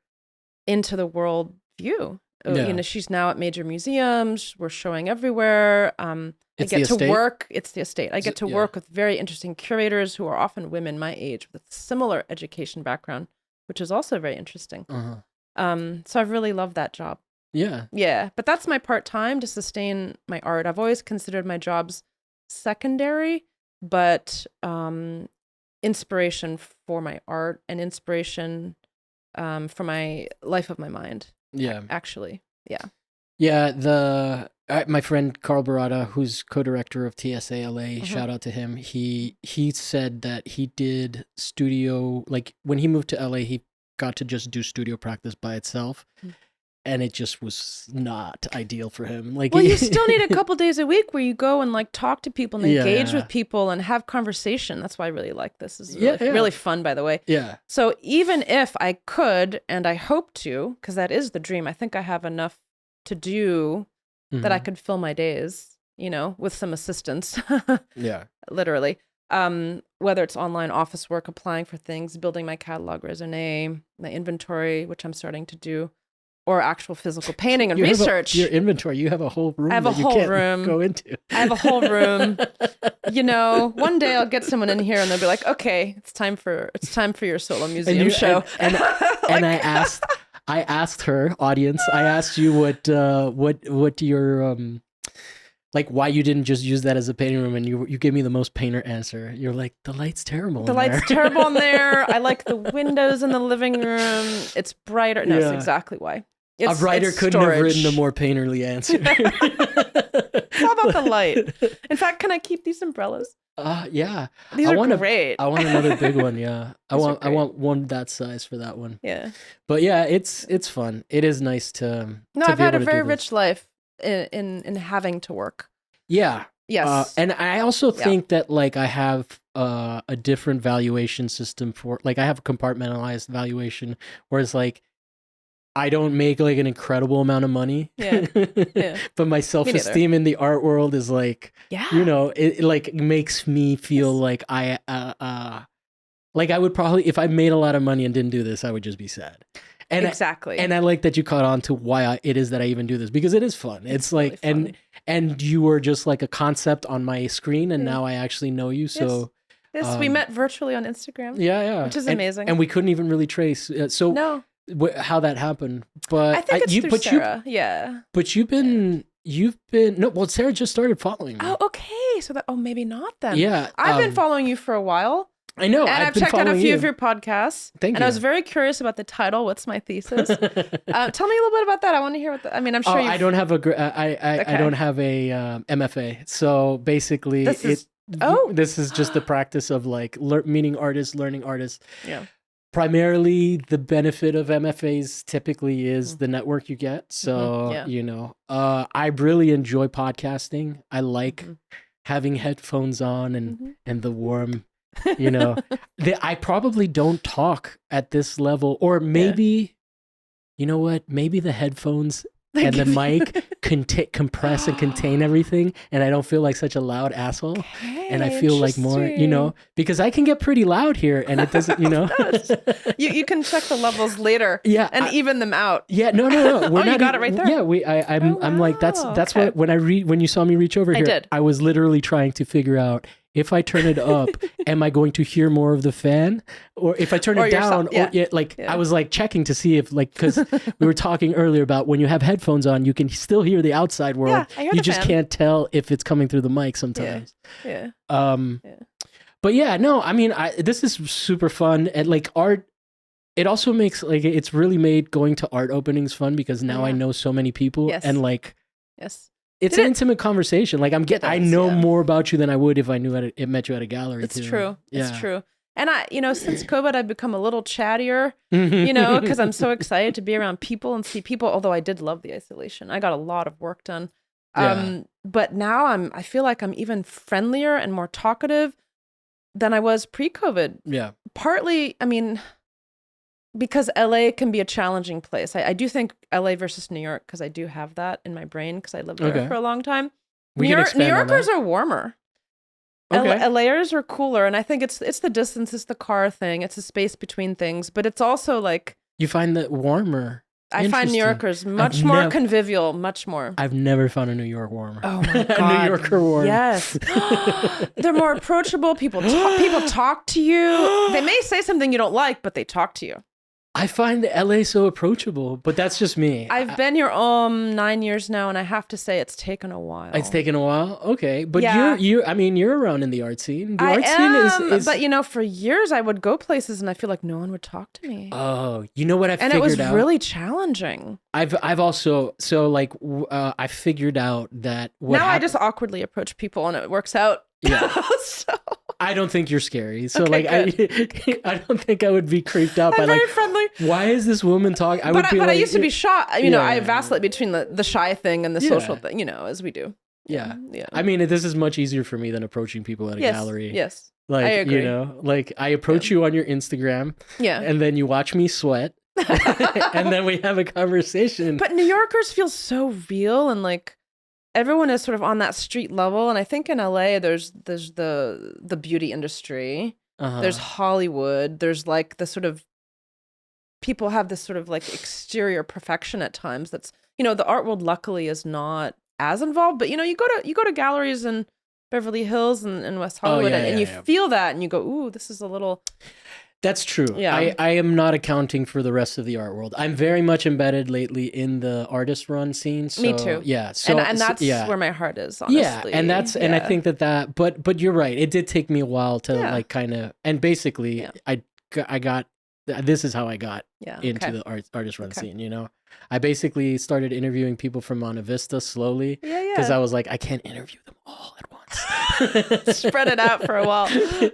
Speaker 1: into the world view.
Speaker 2: Yeah.
Speaker 1: You know, she's now at major museums. We're showing everywhere. I
Speaker 2: It's
Speaker 1: get
Speaker 2: the
Speaker 1: to
Speaker 2: estate?
Speaker 1: work. It's the estate. I get to
Speaker 2: Yeah.
Speaker 1: work with very interesting curators who are often women my age with a similar education background, which is also very interesting. So I've really loved that job.
Speaker 2: Yeah.
Speaker 1: Yeah, but that's my part-time to sustain my art. I've always considered my jobs secondary, but inspiration for my art and inspiration for my life of my mind.
Speaker 2: Yeah.
Speaker 1: Actually, yeah.
Speaker 2: Yeah, my friend Carl Barada, who's co-director of TSA LA, shout out to him. He said that he did studio, like when he moved to LA, he got to just do studio practice by itself. And it just was not ideal for him. Like,
Speaker 1: well, you still need a couple days a week where you go and like talk to people and engage with people and have conversation. That's why I really like this. This is really fun, by the way.
Speaker 2: Yeah.
Speaker 1: So even if I could, and I hope to, because that is the dream, I think I have enough to do that I could fill my days, you know, with some assistance.
Speaker 2: Yeah.
Speaker 1: Literally. Whether it's online office work, applying for things, building my catalog raisonné, my inventory, which I'm starting to do, or actual physical painting and research.
Speaker 2: Your inventory, you have a whole room.
Speaker 1: I have a whole room.
Speaker 2: Go into.
Speaker 1: I have a whole room. You know, one day I'll get someone in here and they'll be like, "Okay, it's time for your solo museum show."
Speaker 2: And I asked her, audience, I asked you what your like why you didn't just use that as a painting room, and you gave me the most painter answer. You're like, the light's terrible.
Speaker 1: The light's terrible in there. I like the windows in the living room. It's brighter. No, that's exactly why.
Speaker 2: A writer couldn't have written a more painterly answer.
Speaker 1: It's all about the light. In fact, can I keep these umbrellas?
Speaker 2: Yeah.
Speaker 1: These are great.
Speaker 2: I want another big one. Yeah. I want one that size for that one.
Speaker 1: Yeah.
Speaker 2: But yeah, it's fun. It is nice to.
Speaker 1: No, I've had a very rich life in having to work.
Speaker 2: Yeah.
Speaker 1: Yes.
Speaker 2: And I also think that like I have a different valuation system for, like, I have a compartmentalized valuation, whereas like I don't make like an incredible amount of money. Yeah. But my self-esteem in the art world is like, you know, it like makes me feel like I would probably, if I made a lot of money and didn't do this, I would just be sad. And
Speaker 1: exactly.
Speaker 2: And I like that you caught on to why it is that I even do this, because it is fun. It's like, really and you were just like a concept on my screen, and now I actually know you. So
Speaker 1: yes, we met virtually on Instagram.
Speaker 2: Yeah.
Speaker 1: Which is amazing.
Speaker 2: And we couldn't even really trace. How that happened, but
Speaker 1: I think it's through Sarah.
Speaker 2: But you've been Sarah just started following me.
Speaker 1: Oh, okay. So maybe not then.
Speaker 2: Yeah,
Speaker 1: I've been following you for a while.
Speaker 2: I know,
Speaker 1: and I've checked out a few of your podcasts.
Speaker 2: Thank you.
Speaker 1: And I was very curious about the title. What's my thesis? Tell me a little bit about that. I want to hear what. I mean, I'm sure.
Speaker 2: I don't have I don't have a MFA. So basically, this is just the practice of like learning artists.
Speaker 1: Yeah.
Speaker 2: Primarily, the benefit of MFAs typically is the network you get. So, you know, I really enjoy podcasting. I like having headphones on and the warm, you know. I probably don't talk at this level, or maybe, you know what? Maybe the headphones and the mic compress and contain everything, and I don't feel like such a loud asshole. Okay, and I feel like more, you know, because I can get pretty loud here, and it doesn't, you know.
Speaker 1: you can check the levels later, and even them out.
Speaker 2: Yeah, no.
Speaker 1: You got it right there.
Speaker 2: Yeah, I'm like that's what when you saw me reach over here, I was literally trying to figure out, if I turn it up, am I going to hear more of the fan? Or if I turn it down, I was like checking to see if, like, because we were talking earlier about when you have headphones on, you can still hear the outside world.
Speaker 1: Yeah,
Speaker 2: you just can't tell if it's coming through the mic sometimes.
Speaker 1: Yeah.
Speaker 2: But yeah, no, I mean, this is super fun. And like art, it also makes, like, it's really made going to art openings fun, because now I know so many people and like, it's an intimate conversation. Like I know more about you than I would if I knew it met you at a gallery.
Speaker 1: It's true. Yeah. It's true. And since COVID, I've become a little chattier, you know, because I'm so excited to be around people and see people. Although I did love the isolation, I got a lot of work done. But now I feel like I'm even friendlier and more talkative than I was pre-COVID. Yeah. Partly, I mean, because LA can be a challenging place. I do think LA versus New York, because I do have that in my brain because I lived there for a long time. New Yorkers are warmer.
Speaker 2: Okay.
Speaker 1: LAers are cooler, and I think it's the distance, it's the car thing, it's the space between things, but it's also like
Speaker 2: You find that warmer.
Speaker 1: I find New
Speaker 2: Interesting.
Speaker 1: Yorkers much more convivial, much more.
Speaker 2: I've never found a New York warmer.
Speaker 1: Oh my God.
Speaker 2: A New Yorker warm.
Speaker 1: Yes. They're more approachable. People talk to you. They may say something you don't like, but they talk to you.
Speaker 2: I find LA so approachable, but that's just me.
Speaker 1: I've been here 9 years now, and I have to say it's taken a while.
Speaker 2: It's taken a while? Okay. But
Speaker 1: Yeah.
Speaker 2: you're around in the art scene. The
Speaker 1: I
Speaker 2: art
Speaker 1: am,
Speaker 2: scene is
Speaker 1: but for years I would go places and I feel like no one would talk to me.
Speaker 2: Oh, you know what I figured out?
Speaker 1: And it was really challenging.
Speaker 2: I've also I figured out that
Speaker 1: I just awkwardly approach people and it works out.
Speaker 2: Yeah.
Speaker 1: So
Speaker 2: I don't think you're scary. So
Speaker 1: okay,
Speaker 2: I don't think I would be creeped out by
Speaker 1: I'm very friendly.
Speaker 2: why is this woman talking?
Speaker 1: But I used to be shy. I vacillate between the shy thing and the social thing, as we do.
Speaker 2: Yeah.
Speaker 1: Yeah.
Speaker 2: I mean, this is much easier for me than approaching people at a gallery.
Speaker 1: Yes.
Speaker 2: Like,
Speaker 1: I agree.
Speaker 2: I approach you on your Instagram.
Speaker 1: Yeah.
Speaker 2: And then you watch me sweat. And then we have a conversation.
Speaker 1: But New Yorkers feel so real and like everyone is sort of on that street level. And I think in LA there's the beauty industry. There's Hollywood. There's like the sort of people have this sort of like exterior perfection at times. That's the art world luckily is not as involved. But you go to galleries in Beverly Hills and West Hollywood and you feel that and you go, ooh, this is a little.
Speaker 2: That's true.
Speaker 1: Yeah.
Speaker 2: I am not accounting for the rest of the art world. I'm very much embedded lately in the artist run scene. So,
Speaker 1: me too.
Speaker 2: Yeah. So
Speaker 1: and that's where my heart is, honestly.
Speaker 2: Yeah. And and I think that but you're right. It did take me a while to like kind of, and basically I got, this is how I got into the artist run scene, I basically started interviewing people from Monte Vista slowly because I was like, I can't interview them all at once.
Speaker 1: Spread it out for a while.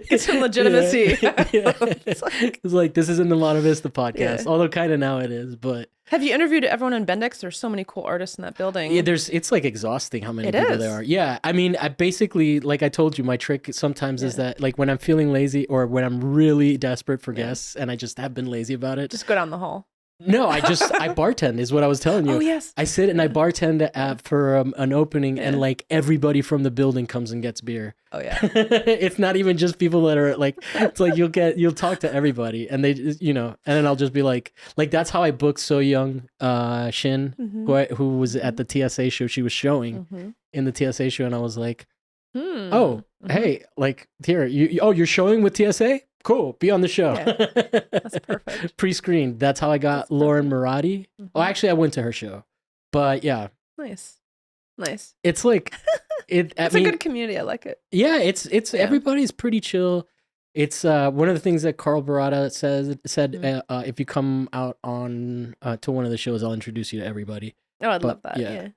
Speaker 1: Get some legitimacy.
Speaker 2: It's like, this isn't the Monte Vista podcast, although kind of now it is, but.
Speaker 1: Have you interviewed everyone in Bendix? There's so many cool artists in that building.
Speaker 2: Yeah, it's like exhausting how many people there are. Yeah, I mean, I basically, like I told you, my trick sometimes is that like when I'm feeling lazy or when I'm really desperate for guests and I just have been lazy about it.
Speaker 1: Just go down the hall.
Speaker 2: No, I bartend is what I was telling you.
Speaker 1: Oh, yes.
Speaker 2: I sit and I bartend for an opening and like everybody from the building comes and gets beer.
Speaker 1: Oh, yeah.
Speaker 2: It's not even just people that are like, it's like you'll talk to everybody and they, and then I'll just be like that's how I booked So Young Shin, who was at the TSA show. She was showing in the TSA show and I was like, hey, like here, you're showing with TSA? Cool, be on the show.
Speaker 1: Yeah. That's perfect.
Speaker 2: Pre-screened. That's how I got Lauren Marati. Oh, actually, I went to her show, but yeah.
Speaker 1: Nice.
Speaker 2: It's like
Speaker 1: it's a good community. I like it.
Speaker 2: Yeah, it's everybody's pretty chill. It's one of the things that Carl Barada said. If you come out on to one of the shows, I'll introduce you to everybody.
Speaker 1: Oh, I'd love that. Yeah.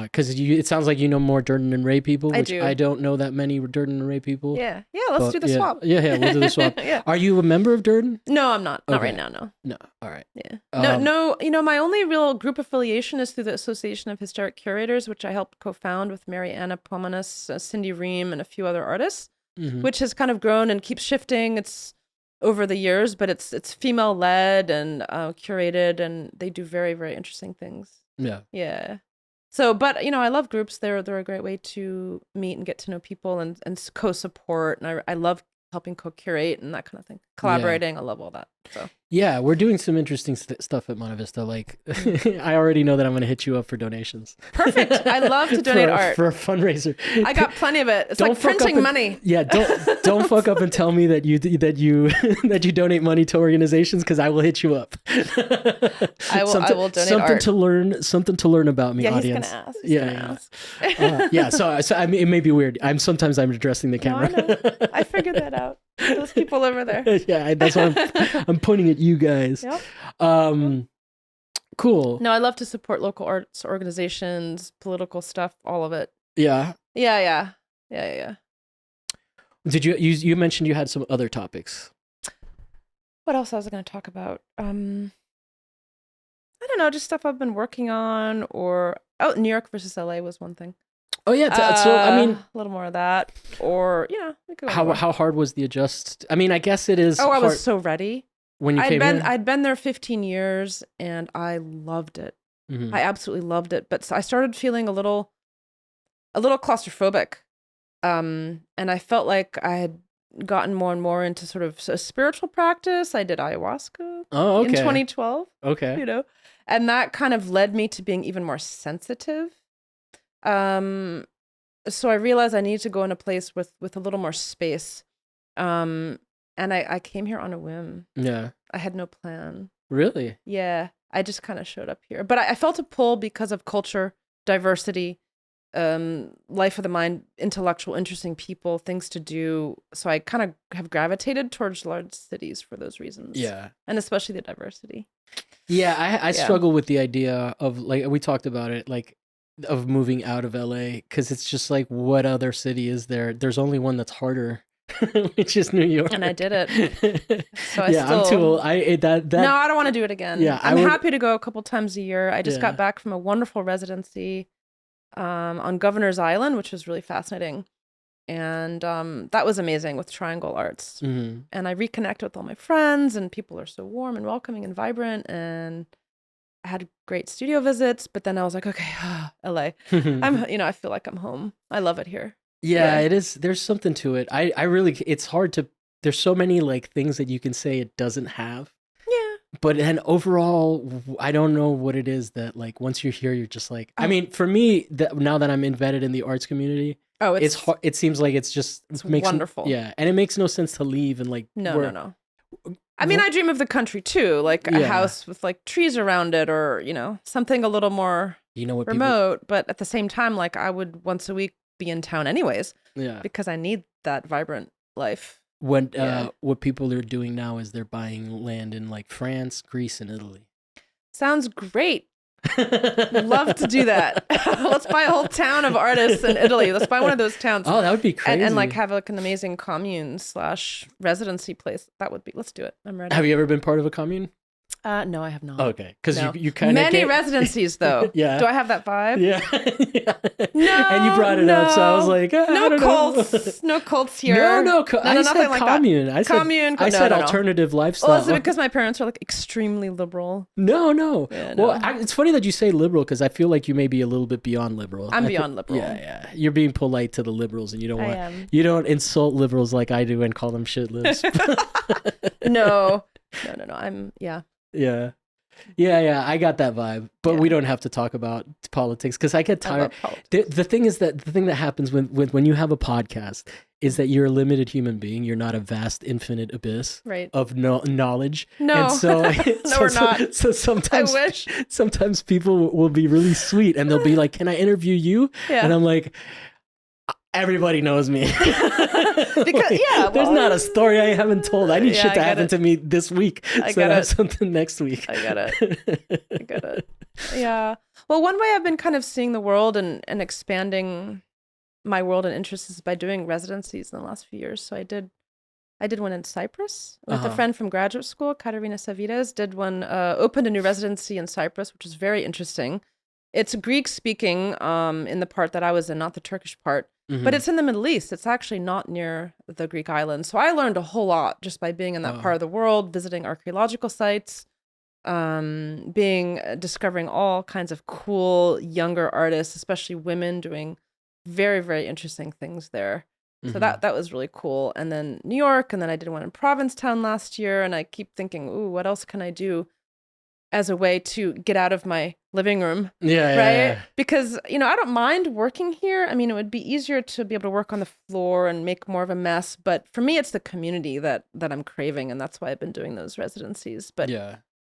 Speaker 2: Because it sounds like you know more Durden and Ray people, which
Speaker 1: I
Speaker 2: don't know that many Durden and Ray people.
Speaker 1: Yeah. Let's do the swap.
Speaker 2: Yeah, we'll do the swap. Are you a member of Durden?
Speaker 1: No, I'm not. Not right now. No.
Speaker 2: No. All right.
Speaker 1: Yeah. No. My only real group affiliation is through the Association of Historic Curators, which I helped co-found with Mary Anna Pomanis, Cindy Ream, and a few other artists, which has kind of grown and keeps shifting. It's over the years, but it's female led and curated, and they do very, very interesting things. Yeah. So, but I love groups. They're a great way to meet and get to know people and co-support. And I love helping co-curate and that kind of thing. Collaborating. I love all that. So.
Speaker 2: Yeah, we're doing some interesting stuff at Monte Vista. Like, I already know that I'm going to hit you up for donations.
Speaker 1: Perfect. I love to donate art
Speaker 2: for a fundraiser.
Speaker 1: I got plenty of it. It's like printing money.
Speaker 2: Yeah, don't fuck up and tell me that you donate money to organizations because I will hit you up.
Speaker 1: I will donate art.
Speaker 2: Something to learn about me, audience.
Speaker 1: He's gonna ask.
Speaker 2: Yeah. So I mean, it may be weird. I'm addressing the camera.
Speaker 1: No, I know. I figured that out. Those people over there.
Speaker 2: Yeah, that's why I'm pointing at you guys. Yep. Cool.
Speaker 1: No, I love to support local arts organizations, political stuff, all of it.
Speaker 2: Yeah.
Speaker 1: Yeah.
Speaker 2: Did you mentioned you had some other topics?
Speaker 1: What else I was going to talk about? I don't know, just stuff I've been working on, or New York versus LA was one thing.
Speaker 2: Oh yeah, so I mean,
Speaker 1: a little more of that, or
Speaker 2: how hard was the adjust? I mean, I guess it is.
Speaker 1: I was so ready
Speaker 2: when you came in.
Speaker 1: I'd been there 15 years, and I loved it. I absolutely loved it, but I started feeling a little claustrophobic. And I felt like I had gotten more and more into sort of a spiritual practice. I did ayahuasca in 2012,
Speaker 2: Okay.
Speaker 1: you know, and that kind of led me to being even more sensitive. So I realized I needed to go in a place with a little more space. And I came here on a whim.
Speaker 2: Yeah.
Speaker 1: I had no plan.
Speaker 2: Really?
Speaker 1: Yeah. I just kind of showed up here. But I felt a pull because of culture, diversity, life of the mind, intellectual, interesting people, things to do. So I kind of have gravitated towards large cities for those reasons.
Speaker 2: Yeah.
Speaker 1: And especially the diversity.
Speaker 2: Yeah, I struggle with the idea of, like, we talked about it, like, of moving out of LA, because it's just like, what other city is there? There's only one that's harder, which is New York.
Speaker 1: And I did it. So
Speaker 2: I'm too old. No,
Speaker 1: I don't want to do it again.
Speaker 2: Yeah,
Speaker 1: I'm happy to go a couple times a year. I just got back from a wonderful residency on Governor's Island, which was really fascinating. And that was amazing with Triangle Arts.
Speaker 2: Mm-hmm.
Speaker 1: And I reconnected with all my friends, and people are so warm and welcoming and vibrant. And I had great studio visits, but then I was like, okay, LA. I feel like I'm home. I love it here.
Speaker 2: Yeah, it is. There's something to it. I really, it's hard to, there's so many like things that you can say it doesn't have.
Speaker 1: Yeah.
Speaker 2: But then overall, I don't know what it is that, like, once you're here, you're just like, I mean, for me, now that I'm embedded in the arts community, it's hard, it seems like it's makes
Speaker 1: wonderful.
Speaker 2: And it makes no sense to leave and like
Speaker 1: no. I mean, I dream of the country too, like a house with like trees around it, or something a little more remote. But at the same time, like I would once a week be in town anyways, because I need that vibrant life.
Speaker 2: What people are doing now is they're buying land in like France, Greece, and Italy.
Speaker 1: Sounds great. Love to do that. Let's buy a whole town of artists in Italy. Let's buy one of those towns.
Speaker 2: Oh, that would be crazy.
Speaker 1: And like have like an amazing commune / residency place. That would be. Let's do it. I'm ready.
Speaker 2: Have you ever been part of a commune?
Speaker 1: No, I have not.
Speaker 2: Okay, because you kind of
Speaker 1: many residencies though. Yeah. Do I have that vibe?
Speaker 2: Yeah.
Speaker 1: No.
Speaker 2: And you brought it up, so I was like,
Speaker 1: no cults, no cults here.
Speaker 2: No. I said
Speaker 1: like
Speaker 2: commune.
Speaker 1: That.
Speaker 2: I said alternative lifestyle.
Speaker 1: Well, is it because my parents are like extremely liberal?
Speaker 2: No.
Speaker 1: Yeah,
Speaker 2: well, it's funny that you say liberal, because I feel like you may be a little bit beyond liberal.
Speaker 1: I'm beyond liberal.
Speaker 2: Yeah. You're being polite to the liberals, and you don't insult liberals like I do and call them shitless.
Speaker 1: No.
Speaker 2: Yeah, I got that vibe, but we don't have to talk about politics because I get tired. The thing is that the thing that happens when you have a podcast is that you're a limited human being. You're not a vast, infinite abyss of knowledge.
Speaker 1: No,
Speaker 2: and so,
Speaker 1: no, we're not.
Speaker 2: So sometimes,
Speaker 1: I wish.
Speaker 2: Sometimes people will be really sweet and they'll be like, "Can I interview you?"
Speaker 1: Yeah.
Speaker 2: And I'm like, everybody knows me.
Speaker 1: Because
Speaker 2: there's not a story I haven't told. I need shit to happen to me this week, so I have something next week.
Speaker 1: I get it. Yeah. Well, one way I've been kind of seeing the world and expanding my world and interests is by doing residencies in the last few years. So I did one in Cyprus with a friend from graduate school, Katerina Savides. Opened a new residency in Cyprus, which was very interesting. It's Greek speaking in the part that I was in, not the Turkish part. Mm-hmm. But it's in the Middle East. It's actually not near the Greek islands. So I learned a whole lot just by being in that part of the world, visiting archaeological sites, discovering all kinds of cool younger artists, especially women doing very, very interesting things there. Mm-hmm. So that was really cool. And then New York, and then I did one in Provincetown last year. And I keep thinking, ooh, what else can I do as a way to get out of my living room, right?
Speaker 2: Yeah.
Speaker 1: Because, I don't mind working here. I mean, it would be easier to be able to work on the floor and make more of a mess. But for me, it's the community that I'm craving. And that's why I've been doing those residencies. But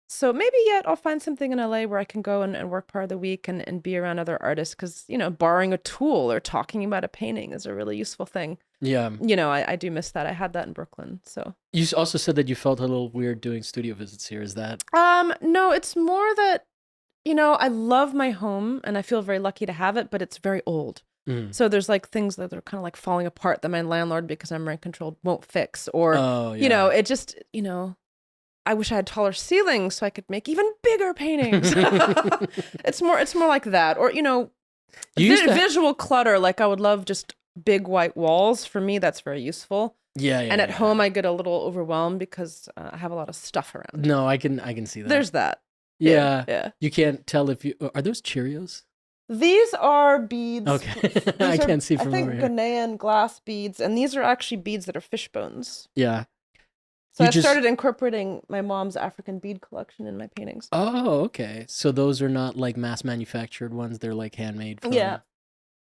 Speaker 1: so maybe I'll find something in LA where I can go and work part of the week and be around other artists. Because, borrowing a tool or talking about a painting is a really useful thing.
Speaker 2: Yeah.
Speaker 1: I do miss that. I had that in Brooklyn. So
Speaker 2: you also said that you felt a little weird doing studio visits here. Is that?
Speaker 1: No, it's more that, I love my home and I feel very lucky to have it, but it's very old. Mm. So there's like things that are kind of like falling apart that my landlord, because I'm rent controlled, won't fix. Or, it just, I wish I had taller ceilings so I could make even bigger paintings. It's more like that. Or, visual clutter. Like I would love just big white walls. For me, that's very useful.
Speaker 2: Yeah.
Speaker 1: And at home, I get a little overwhelmed because I have a lot of stuff around.
Speaker 2: No, I can see that.
Speaker 1: There's that.
Speaker 2: Yeah. You can't tell if are those Cheerios?
Speaker 1: These are beads.
Speaker 2: Okay. I can't see from
Speaker 1: I think
Speaker 2: over here.
Speaker 1: Ghanaian glass beads, and these are actually beads that are fish bones.
Speaker 2: Yeah.
Speaker 1: So I started incorporating my mom's African bead collection in my paintings.
Speaker 2: Oh, okay. So those are not like mass manufactured ones. They're like handmade.
Speaker 1: Yeah.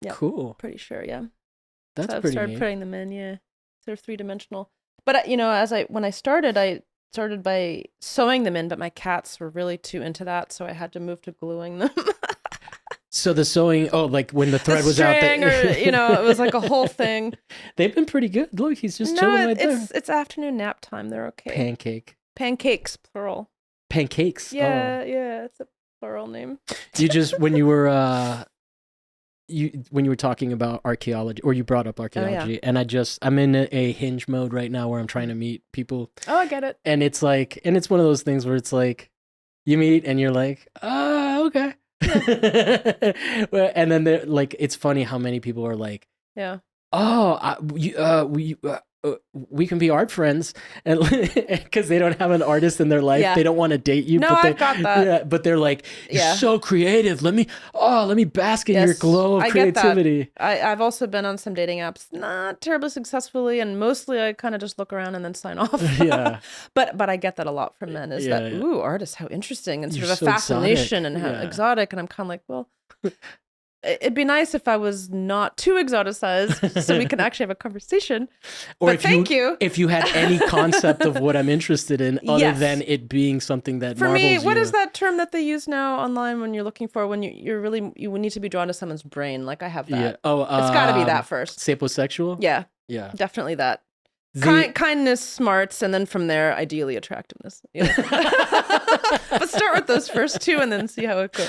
Speaker 2: Cool.
Speaker 1: Pretty sure. Yeah.
Speaker 2: That's
Speaker 1: so I've
Speaker 2: pretty
Speaker 1: started
Speaker 2: neat.
Speaker 1: putting them in. Yeah. They're 3-dimensional. But when I started by sewing them in, but my cats were really too into that, so I had to move to gluing them.
Speaker 2: So the sewing, like when the thread was out there,
Speaker 1: it was like a whole thing.
Speaker 2: They've been pretty good. Look, he's just chilling right there.
Speaker 1: It's afternoon nap time. They're okay. Pancakes, plural.
Speaker 2: Pancakes.
Speaker 1: Yeah, it's a plural name.
Speaker 2: You just when you were talking about archaeology, or you brought up archaeology, and I'm in a Hinge mode right now where I'm trying to meet people.
Speaker 1: Oh, I get it.
Speaker 2: And it's one of those things where it's like you meet and you're like, okay. And then they're like, it's funny how many people are like,
Speaker 1: yeah,
Speaker 2: we can be art friends, and because they don't have an artist in their life, they don't want to date you.
Speaker 1: No,
Speaker 2: but
Speaker 1: I got that.
Speaker 2: Yeah, but they're like, you're so creative. Let me bask in your glow of creativity.
Speaker 1: I've also been on some dating apps, not terribly successfully, and mostly I kind of just look around and then sign off.
Speaker 2: Yeah,
Speaker 1: but I get that a lot from men. Is that ooh, artists, how interesting, and sort of a fascination and how exotic, and I'm kind of like, well. It'd be nice if I was not too exoticized so we can actually have a conversation.
Speaker 2: Or
Speaker 1: but thank you.
Speaker 2: If you had any concept of what I'm interested in other than it being something that
Speaker 1: for
Speaker 2: marvels
Speaker 1: me, what
Speaker 2: you.
Speaker 1: is that term that they use now online when you're looking for when you need to be drawn to someone's brain? Like I have that.
Speaker 2: Yeah. Oh,
Speaker 1: it's got to be that first.
Speaker 2: Sapiosexual?
Speaker 1: Yeah.
Speaker 2: Yeah.
Speaker 1: Definitely that. Kindness, smarts, and then from there, ideally attractiveness. But start with those first two, and then see how it goes.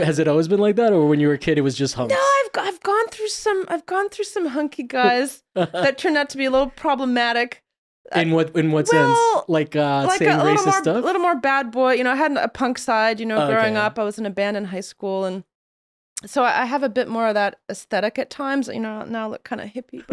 Speaker 2: Has it always been like that, or when you were a kid, it was just hunks?
Speaker 1: No, I've gone through some hunky guys that turned out to be a little problematic.
Speaker 2: In what sense? Like saying racist stuff?
Speaker 1: A little more bad boy. I had a punk side. Growing up, I was in a band in high school, and so I have a bit more of that aesthetic at times. Now I look kind of hippie,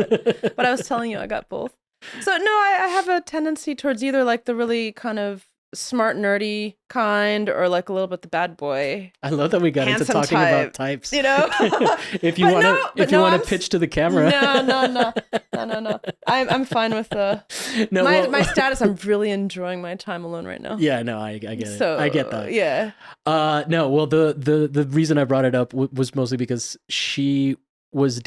Speaker 1: but I was telling you, I got both. So no, I have a tendency towards either like the really kind of smart, nerdy kind, or like a little bit the bad boy.
Speaker 2: I love that we got into talking about types. If you want to pitch to the camera.
Speaker 1: No. I'm fine with my status. I'm really enjoying my time alone right now.
Speaker 2: Yeah, no, I get it. I get that.
Speaker 1: Yeah.
Speaker 2: No, well, the reason I brought it up was mostly because she was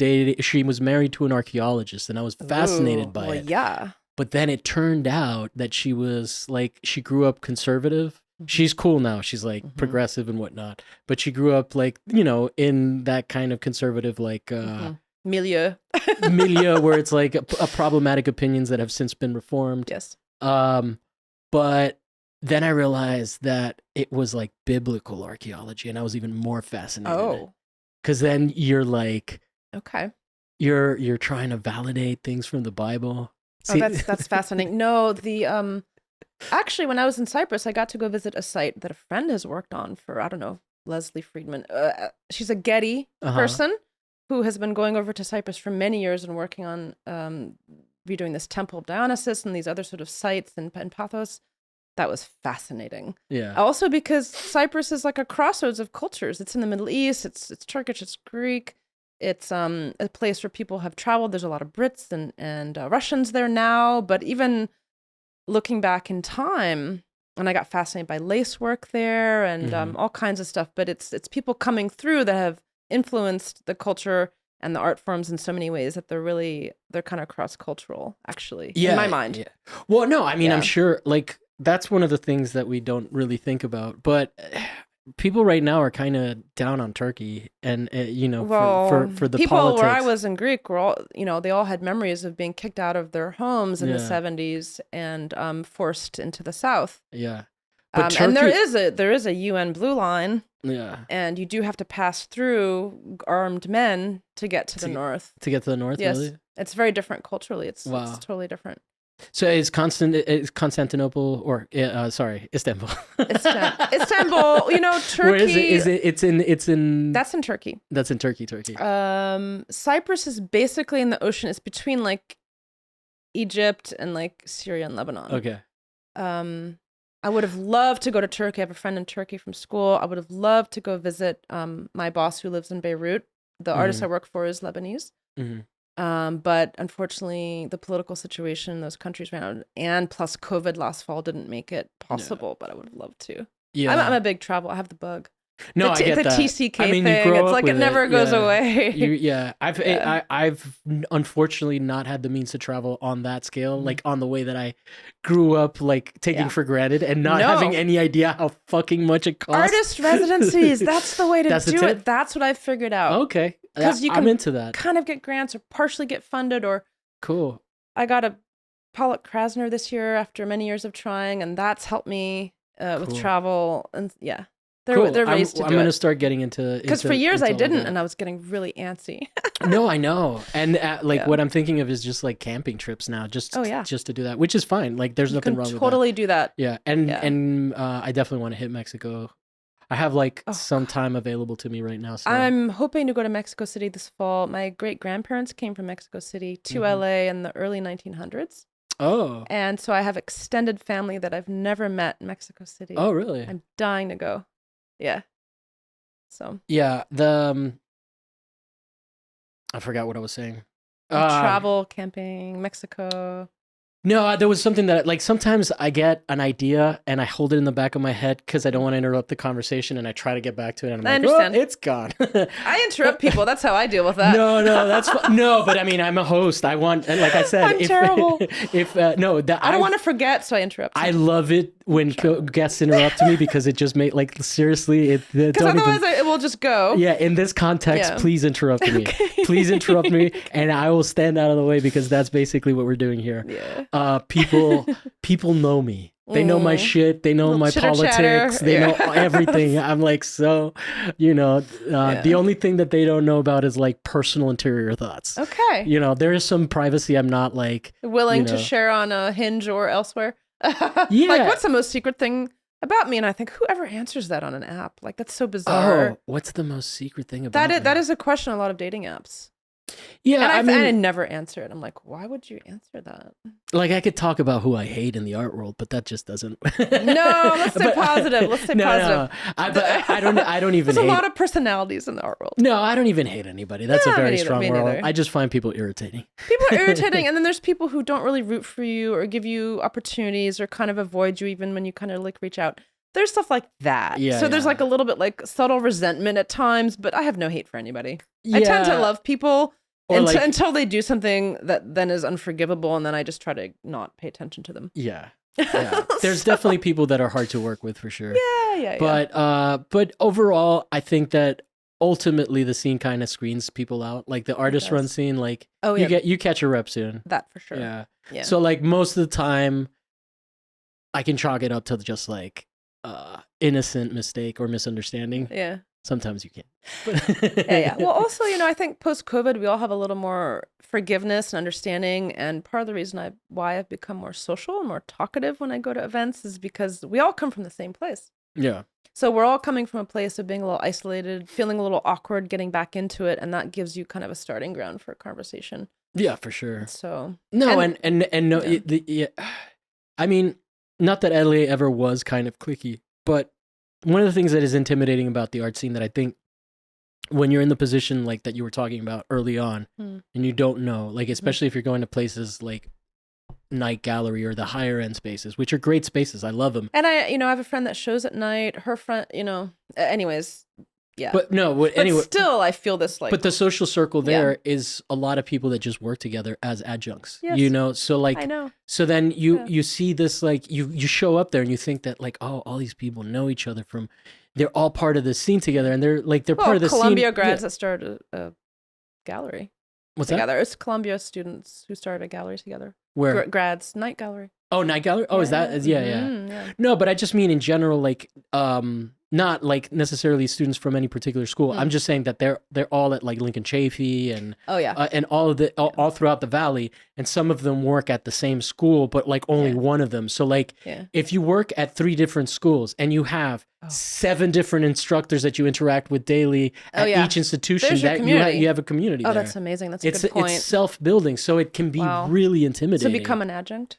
Speaker 2: married to an archaeologist, and I was fascinated by it.
Speaker 1: Yeah.
Speaker 2: But then it turned out that she grew up conservative. Mm-hmm. She's cool now. She's like progressive and whatnot. But she grew up in that kind of conservative
Speaker 1: milieu
Speaker 2: where it's like a problematic opinions that have since been reformed.
Speaker 1: Yes.
Speaker 2: But then I realized that it was like biblical archaeology, and I was even more fascinated.
Speaker 1: Oh.
Speaker 2: Because then you're like,
Speaker 1: okay,
Speaker 2: you're trying to validate things from the Bible. See?
Speaker 1: Oh, that's fascinating. No, the actually, when I was in Cyprus, I got to go visit a site that a friend has worked on for, I don't know, Leslie Friedman. She's a Getty person who has been going over to Cyprus for many years and working on redoing this Temple of Dionysus and these other sort of sites in Paphos. That was fascinating.
Speaker 2: Yeah.
Speaker 1: Also because Cyprus is like a crossroads of cultures. It's in the Middle East. It's Turkish. It's Greek. It's a place where people have traveled. There's a lot of Brits and Russians there now. But even looking back in time, and I got fascinated by lace work there and all kinds of stuff. But it's people coming through that have influenced the culture and the art forms in so many ways that they're kind of cross-cultural, actually, in my mind.
Speaker 2: Yeah. Well, no, I mean, I'm sure, like, that's one of the things that we don't really think about. But people right now are kind of down on Turkey, and for the
Speaker 1: people
Speaker 2: politics.
Speaker 1: Where I was in Greek were all, they all had memories of being kicked out of their homes in the 70s and forced into the South.
Speaker 2: Yeah,
Speaker 1: but Turkey... and there is a UN blue line.
Speaker 2: Yeah,
Speaker 1: and you do have to pass through armed men to get to the north.
Speaker 2: To get to the north,
Speaker 1: yes,
Speaker 2: really?
Speaker 1: It's very different culturally. It's totally different.
Speaker 2: So is Constantinople or Istanbul?
Speaker 1: Istanbul, Turkey.
Speaker 2: Where is it? It's in.
Speaker 1: That's in Turkey.
Speaker 2: That's in Turkey.
Speaker 1: Cyprus is basically in the ocean. It's between like Egypt and like Syria and Lebanon.
Speaker 2: Okay.
Speaker 1: I would have loved to go to Turkey. I have a friend in Turkey from school. I would have loved to go visit my boss who lives in Beirut. The artist I work for is Lebanese. But unfortunately, the political situation in those countries right now, and plus COVID last fall, didn't make it possible. But I would have loved to. Yeah, I'm a big travel. I have the bug.
Speaker 2: No, I get
Speaker 1: the
Speaker 2: that.
Speaker 1: TCK thing. It's like it never goes away.
Speaker 2: I've unfortunately not had the means to travel on that scale, like on the way that I grew up, like taking for granted and not having any idea how fucking much it costs.
Speaker 1: Artist residencies. That's the way to do it. That's what I figured out.
Speaker 2: Okay,
Speaker 1: because you can
Speaker 2: I'm into that.
Speaker 1: Kind of get grants or partially get funded or.
Speaker 2: Cool.
Speaker 1: I got a Pollock Krasner this year after many years of trying, and that's helped me with travel and They're ways to do it.
Speaker 2: I'm going to start getting into
Speaker 1: because for years I didn't, and I was getting really antsy.
Speaker 2: No, I know, and what I'm thinking of is just like camping trips now, just to do that, which is fine. Like, there's nothing wrong with that.
Speaker 1: Totally do that.
Speaker 2: Yeah, and I definitely want to hit Mexico. I have some time available to me right now. So
Speaker 1: I'm hoping to go to Mexico City this fall. My great grandparents came from Mexico City to LA in the early 1900s.
Speaker 2: Oh,
Speaker 1: and so I have extended family that I've never met in Mexico City.
Speaker 2: Oh, really?
Speaker 1: I'm dying to go. Yeah. So.
Speaker 2: Yeah, I forgot what I was saying.
Speaker 1: Travel, camping, Mexico.
Speaker 2: No, there was something that, like, sometimes I get an idea and I hold it in the back of my head because I don't want to interrupt the conversation, and I try to get back to it, and I'm
Speaker 1: understand.
Speaker 2: Oh, it's gone.
Speaker 1: I interrupt people. That's how I deal with that.
Speaker 2: No, that's no, but I mean, I'm a host. I want, like I said,
Speaker 1: I'm terrible.
Speaker 2: I don't
Speaker 1: want to forget, so I interrupt.
Speaker 2: I love it when guests interrupt me because it just seriously, because
Speaker 1: otherwise it will just go.
Speaker 2: Yeah, in this context, please interrupt me. Okay. Please interrupt me, and I will stand out of the way because that's basically what we're doing here.
Speaker 1: Yeah.
Speaker 2: People know me. They know my shit. They know my politics. They know everything. I'm like, the only thing that they don't know about is like personal interior thoughts.
Speaker 1: Okay.
Speaker 2: There is some privacy I'm not like
Speaker 1: willing to share on a Hinge or elsewhere.
Speaker 2: Yeah.
Speaker 1: Like, what's the most secret thing about me? And I think whoever answers that on an app, like, that's so bizarre.
Speaker 2: Oh, what's the most secret thing about me?
Speaker 1: That is a question on a lot of dating apps.
Speaker 2: Yeah,
Speaker 1: and I never answer it. I'm like, why would you answer that?
Speaker 2: Like, I could talk about who I hate in the art world, but that just doesn't.
Speaker 1: No, let's say positive. Let's say positive.
Speaker 2: No. I don't even.
Speaker 1: There's a lot of personalities in the art world.
Speaker 2: No, I don't even hate anybody. That's a very strong word. I just find people irritating.
Speaker 1: People are irritating, and then there's people who don't really root for you or give you opportunities or kind of avoid you even when you kind of like reach out. There's stuff like that. Yeah. So there's like a little bit like subtle resentment at times, but I have no hate for anybody. Yeah. I tend to love people until they do something that then is unforgivable, and then I just try to not pay attention to them.
Speaker 2: Yeah. There's definitely people that are hard to work with for sure.
Speaker 1: Yeah.
Speaker 2: But overall, I think that ultimately the scene kind of screens people out. Like the artist run scene, like you catch a rep soon.
Speaker 1: That for sure.
Speaker 2: Yeah. So like most of the time, I can chalk it up to just like innocent mistake or misunderstanding.
Speaker 1: Yeah.
Speaker 2: Sometimes you can't.
Speaker 1: Yeah. Well, also, I think post-COVID, we all have a little more forgiveness and understanding. And part of the reason why I've become more social and more talkative when I go to events is because we all come from the same place.
Speaker 2: Yeah.
Speaker 1: So we're all coming from a place of being a little isolated, feeling a little awkward, getting back into it. And that gives you kind of a starting ground for a conversation.
Speaker 2: Yeah, for sure.
Speaker 1: So.
Speaker 2: No, and no, I mean, not that LA ever was kind of cliquey, but one of the things that is intimidating about the art scene that I think when you're in the position like that you were talking about early on and you don't know, like, especially if you're going to places like Night Gallery or the higher end spaces, which are great spaces. I love them.
Speaker 1: And I have a friend that shows at night. Her friend, anyways. Yeah.
Speaker 2: But no, anyway.
Speaker 1: But still, I feel this like.
Speaker 2: But the social circle there is a lot of people that just work together as adjuncts.
Speaker 1: Yes.
Speaker 2: So like.
Speaker 1: I know.
Speaker 2: So then you see this, like, you show up there and you think that like, oh, all these people know each other from, they're all part of the scene together, and they're part of the
Speaker 1: Columbia
Speaker 2: scene.
Speaker 1: grads that started a gallery.
Speaker 2: What's
Speaker 1: together.
Speaker 2: that?
Speaker 1: It's Columbia students who started a gallery together.
Speaker 2: Where?
Speaker 1: Grads, Night Gallery.
Speaker 2: Oh, Night Gallery? Oh, is that? Yeah. No, but I just mean in general, like, not like necessarily students from any particular school. I'm just saying that they're all at like Lincoln Chafee and and all of all throughout the valley, and some of them work at the same school, but like only one of them. So like if you work at 3 different schools and you have 7 different instructors that you interact with daily at each institution, that you have a community.
Speaker 1: Oh, that's amazing. That's a good point.
Speaker 2: It's self-building, so it can be really intimidating.
Speaker 1: So become an adjunct.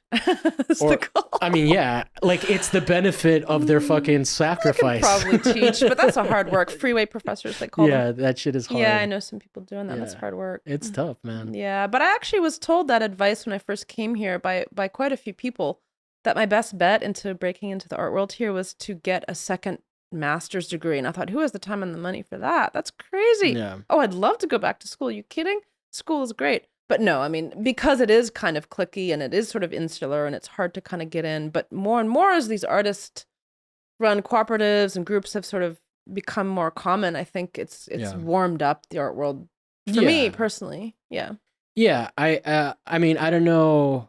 Speaker 1: is the goal.
Speaker 2: I mean, yeah, like it's the benefit of their fucking sacrifice.
Speaker 1: I could probably teach, but that's a hard work. Freeway professors, they call them.
Speaker 2: Yeah, that shit is hard.
Speaker 1: Yeah, I know some people doing that. That's hard work.
Speaker 2: It's tough, man.
Speaker 1: Yeah, but I actually was told that advice when I first came here by quite a few people, that my best bet into breaking into the art world here was to get a second master's degree. And I thought, who has the time and the money for that? That's crazy.
Speaker 2: Yeah.
Speaker 1: Oh, I'd love to go back to school. Are you kidding? School is great. But no, I mean, because it is kind of cliquey and it is sort of insular and it's hard to kind of get in. But more and more as these artist-run cooperatives and groups have sort of become more common, I think it's warmed up the art world for me personally. Yeah.
Speaker 2: Yeah. I mean, I don't know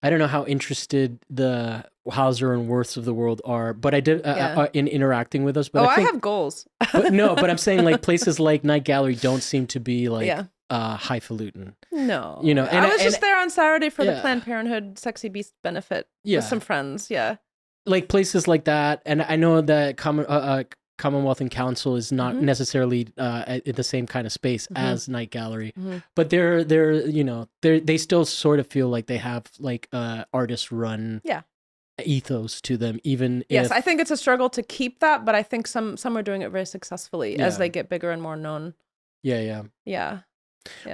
Speaker 2: how interested the Hauser and Worths of the world are, but I did in interacting with us. But
Speaker 1: I have goals.
Speaker 2: but I'm saying like places like Night Gallery don't seem to be like highfalutin.
Speaker 1: No,
Speaker 2: you know. And
Speaker 1: I was just there on Saturday for the Planned Parenthood Sexy Beast benefit with some friends. Yeah, like
Speaker 2: places like that, and I know that Commonwealth and Council is not necessarily in the same kind of space as Night Gallery, but they still sort of feel like they have like artist run ethos to them, even if
Speaker 1: I think it's a struggle to keep that, but I think some are doing it very successfully as they get bigger and more known. Yeah.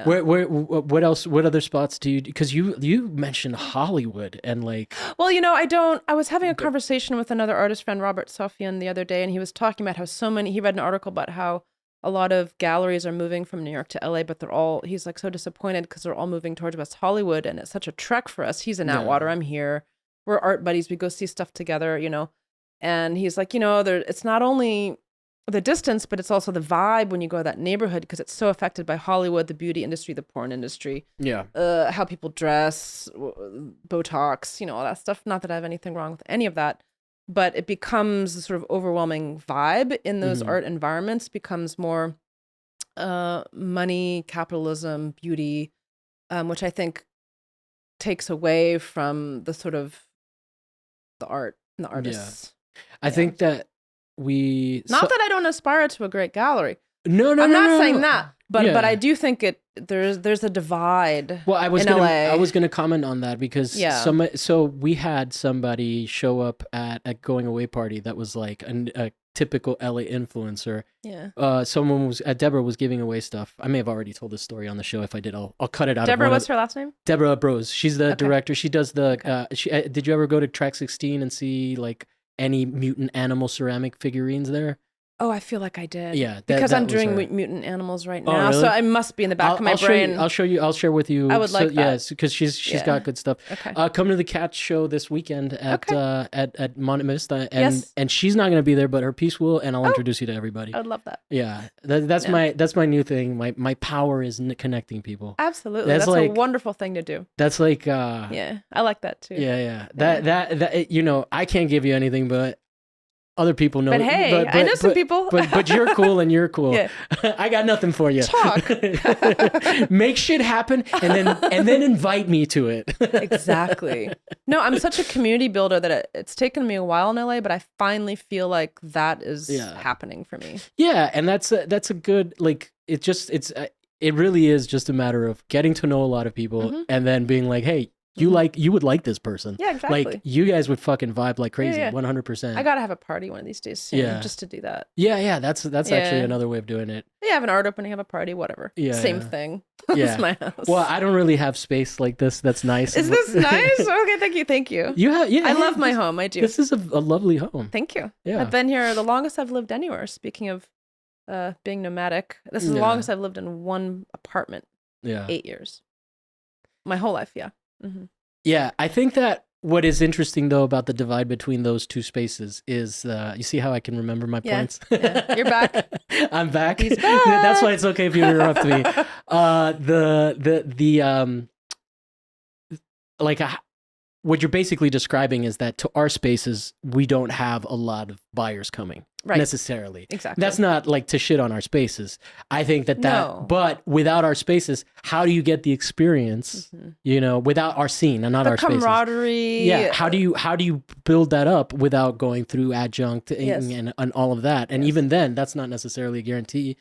Speaker 2: What else? What other spots do you? Because you mentioned Hollywood and like.
Speaker 1: Well, I was having a conversation with another artist friend, Robert Sofian, the other day, and he was talking about how he read an article about how a lot of galleries are moving from New York to LA, but he's like so disappointed because they're all moving towards West Hollywood, and it's such a trek for us. He's in Atwater, I'm here. We're art buddies. We go see stuff together, and he's like, it's not only the distance, but it's also the vibe when you go to that neighborhood because it's so affected by Hollywood, the beauty industry, the porn industry. Yeah. How people dress, Botox, all that stuff. Not that I have anything wrong with any of that, but it becomes a sort of overwhelming vibe in those art environments, becomes more money, capitalism, beauty, which I think takes away from the sort of the art and the artists.
Speaker 2: Yeah. I think that
Speaker 1: not that I don't aspire to a great gallery.
Speaker 2: No,
Speaker 1: I'm not saying that, but I do think there's a divide. Well, I was
Speaker 2: gonna comment on that because so we had somebody show up at a going away party that was like a typical LA influencer. Yeah. Someone Deborah was giving away stuff. I may have already told this story on the show. If I did, I'll cut it out.
Speaker 1: Deborah, what's her last name?
Speaker 2: Deborah Brose. She's the director. She does the. Did you ever go to Track 16 and see like any mutant animal ceramic figurines there?
Speaker 1: Oh, I feel like I did.
Speaker 2: Yeah,
Speaker 1: because I'm doing mutant animals right now, really? So I must be in the back of my brain.
Speaker 2: I'll share with you.
Speaker 1: I would like that.
Speaker 2: Yes, because she's got good stuff. Okay. Come to the Cat show this weekend at Monte Vista, and she's not going to be there, but her piece will, and I'll introduce you to everybody.
Speaker 1: I would love that.
Speaker 2: Yeah, that's my new thing. My power is connecting people.
Speaker 1: Absolutely, that's like, a wonderful thing to do.
Speaker 2: That's like
Speaker 1: I like that too.
Speaker 2: Yeah. That I can't give you anything, but other people know.
Speaker 1: But hey, I know some people.
Speaker 2: but you're cool and you're cool. Yeah. I got nothing for you.
Speaker 1: Talk.
Speaker 2: Make shit happen and then invite me to it. Exactly.
Speaker 1: No, I'm such a community builder that it's taken me a while in LA, but I finally feel like that is happening for me.
Speaker 2: Yeah, and that's a good like it really is just a matter of getting to know a lot of people and then being like, hey, you would like this person.
Speaker 1: Yeah, exactly.
Speaker 2: Like you guys would fucking vibe like crazy, 100%.
Speaker 1: I gotta have a party one of these days soon, just to do that.
Speaker 2: Yeah, that's actually another way of doing it.
Speaker 1: Yeah, have an art opening, have a party, whatever. Yeah, same thing. It's my house.
Speaker 2: Well, I don't really have space like this. That's nice.
Speaker 1: Is this nice? Okay, thank you. I love my home. I do.
Speaker 2: This is a lovely home.
Speaker 1: Thank you. Yeah, I've been here the longest I've lived anywhere. Speaking of being nomadic, this is the longest I've lived in one apartment. Yeah, 8 years. My whole life. Yeah. Mm-hmm.
Speaker 2: Yeah, I think that what is interesting though about the divide between those two spaces is you see how I can remember my points?
Speaker 1: Yeah. You're back.
Speaker 2: I'm back.
Speaker 1: He's back.
Speaker 2: That's why it's okay if you interrupt me. What you're basically describing is that to our spaces, we don't have a lot of buyers coming necessarily.
Speaker 1: Exactly.
Speaker 2: That's not like to shit on our spaces. I think but without our spaces, how do you get the experience, without our scene and not our spaces?
Speaker 1: The camaraderie.
Speaker 2: Yeah. How do you build that up without going through adjunct and all of that? And even then, that's not necessarily a guarantee.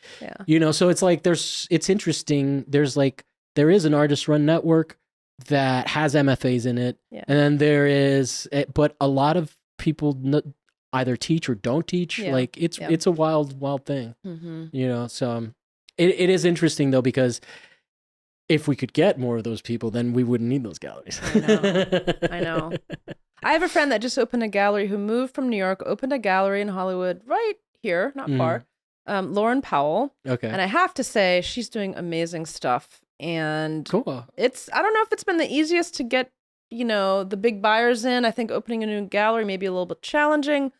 Speaker 2: Yeah. So it's like, it's interesting. There is an artist run network. that has MFAs in it.
Speaker 1: Yeah.
Speaker 2: And then there is, but a lot of people either teach or don't teach.
Speaker 1: Yeah.
Speaker 2: Like it's a wild thing, you know? So it is interesting though, because if we could get more of those people, then we wouldn't need those galleries.
Speaker 1: I know. I have a friend that just opened a gallery who moved from New York, opened a gallery in Hollywood right here, not far. Lauren Powell.
Speaker 2: Okay.
Speaker 1: And I have to say, she's doing amazing stuff. And
Speaker 2: cool.
Speaker 1: I don't know if it's been the easiest to get, you know, the big buyers in. I think opening a new gallery may be a little bit challenging,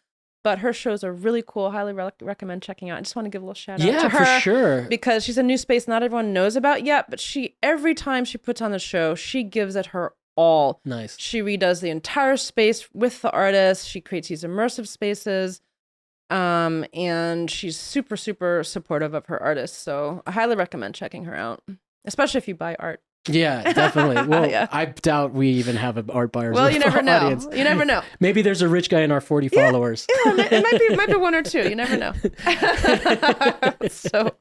Speaker 1: but her shows are really cool. Highly recommend checking out. I just want to give a little shout out to her.
Speaker 2: Yeah, for sure.
Speaker 1: Because she's a new space not everyone knows about yet, but every time she puts on the show, she gives it her all.
Speaker 2: Nice.
Speaker 1: She redoes the entire space with the artist. She creates these immersive spaces. And she's super, super supportive of her artists. So I highly recommend checking her out, especially if you buy art.
Speaker 2: Yeah, definitely. Well,
Speaker 1: Yeah.
Speaker 2: I doubt we even have an art buyers.
Speaker 1: Well, you never know.
Speaker 2: Audience.
Speaker 1: You never know.
Speaker 2: Maybe there's a rich guy in our 40 followers.
Speaker 1: Yeah, it might be one or two. You never know. So,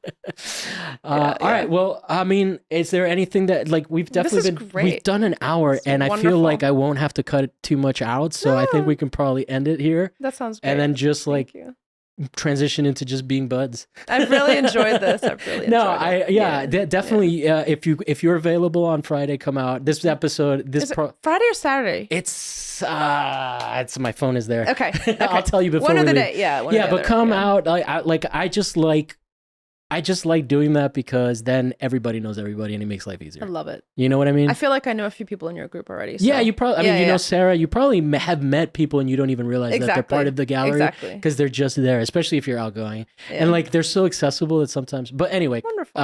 Speaker 2: all right. Well, I mean, is there anything that like we've definitely we've done an hour, and I feel like I won't have to cut too much out, so I think we can probably end it here.
Speaker 1: That sounds great.
Speaker 2: And then just like transition into just being buds.
Speaker 1: I've really enjoyed this.
Speaker 2: Definitely. If you're available on Friday, come out. This episode,
Speaker 1: Friday or Saturday?
Speaker 2: It's my phone is there.
Speaker 1: Okay.
Speaker 2: I'll tell you before.
Speaker 1: One of the
Speaker 2: day.
Speaker 1: day. Yeah.
Speaker 2: But come out. I just like doing that because then everybody knows everybody and it makes life easier.
Speaker 1: I love it.
Speaker 2: You know what I mean?
Speaker 1: I feel like I know a few people in your group already. So.
Speaker 2: Yeah, you probably. You know Sarah. You probably have met people and you don't even realize that they're part of the gallery because they're just there. Especially if you're outgoing and like they're so accessible that sometimes. But anyway,
Speaker 1: wonderful.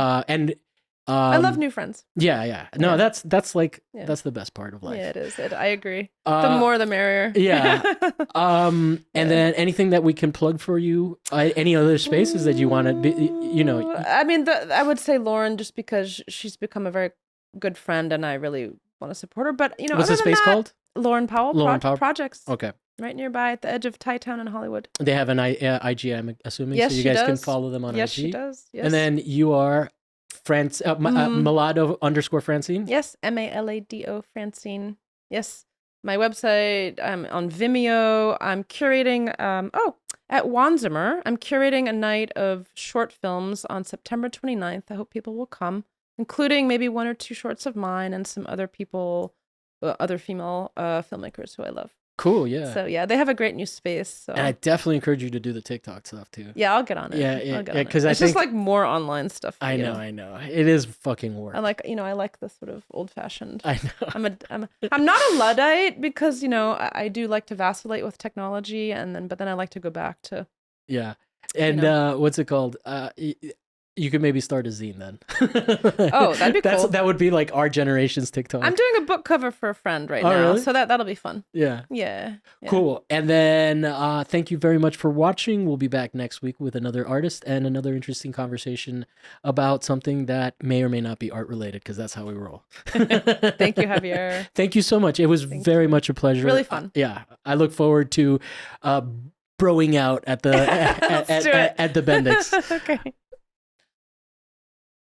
Speaker 1: I love new friends.
Speaker 2: Yeah. No, that's like that's the best part of life.
Speaker 1: Yeah, it is. I agree. The more, the merrier.
Speaker 2: Yeah. And then anything that we can plug for you? Any other spaces that you want to be? You know.
Speaker 1: I mean, I would say Lauren, just because she's become a very good friend, and I really want to support her. But you know,
Speaker 2: what's the space called?
Speaker 1: Lauren Powell. Powell Projects.
Speaker 2: Okay.
Speaker 1: Right nearby at the edge of Thai-town in Hollywood.
Speaker 2: They have an IG, I'm assuming.
Speaker 1: Yes,
Speaker 2: so you guys can follow them on IG.
Speaker 1: Yes, she does. Yes.
Speaker 2: And then you are Malado _Francine.
Speaker 1: Yes, Malado Francine. Yes, my website. I'm on Vimeo. I'm curating. At Wanzimmer, I'm curating a night of short films on September 29th. I hope people will come, including maybe one or two shorts of mine and some other people, other female filmmakers who I love.
Speaker 2: Cool, yeah.
Speaker 1: So yeah, they have a great new space. So.
Speaker 2: And I definitely encourage you to do the TikTok stuff too.
Speaker 1: Yeah, I'll get on it.
Speaker 2: Yeah, because
Speaker 1: it's just like more online stuff.
Speaker 2: I know. It is fucking work.
Speaker 1: I like the sort of old fashioned.
Speaker 2: I know.
Speaker 1: I'm not a Luddite because I do like to vacillate with technology but then I like to go back to.
Speaker 2: Yeah, and what's it called? You could maybe start a zine then.
Speaker 1: Oh, that'd be cool.
Speaker 2: That would be like our generation's TikTok.
Speaker 1: I'm doing a book cover for a friend right now,
Speaker 2: really?
Speaker 1: So that'll be fun.
Speaker 2: Yeah.
Speaker 1: Yeah.
Speaker 2: Cool. And then thank you very much for watching. We'll be back next week with another artist and another interesting conversation about something that may or may not be art related, because that's how we roll.
Speaker 1: Thank you, Javier.
Speaker 2: Thank you so much. It was very much a pleasure.
Speaker 1: Really fun.
Speaker 2: Yeah. I look forward to broing out at the at the Bendix.
Speaker 1: Okay.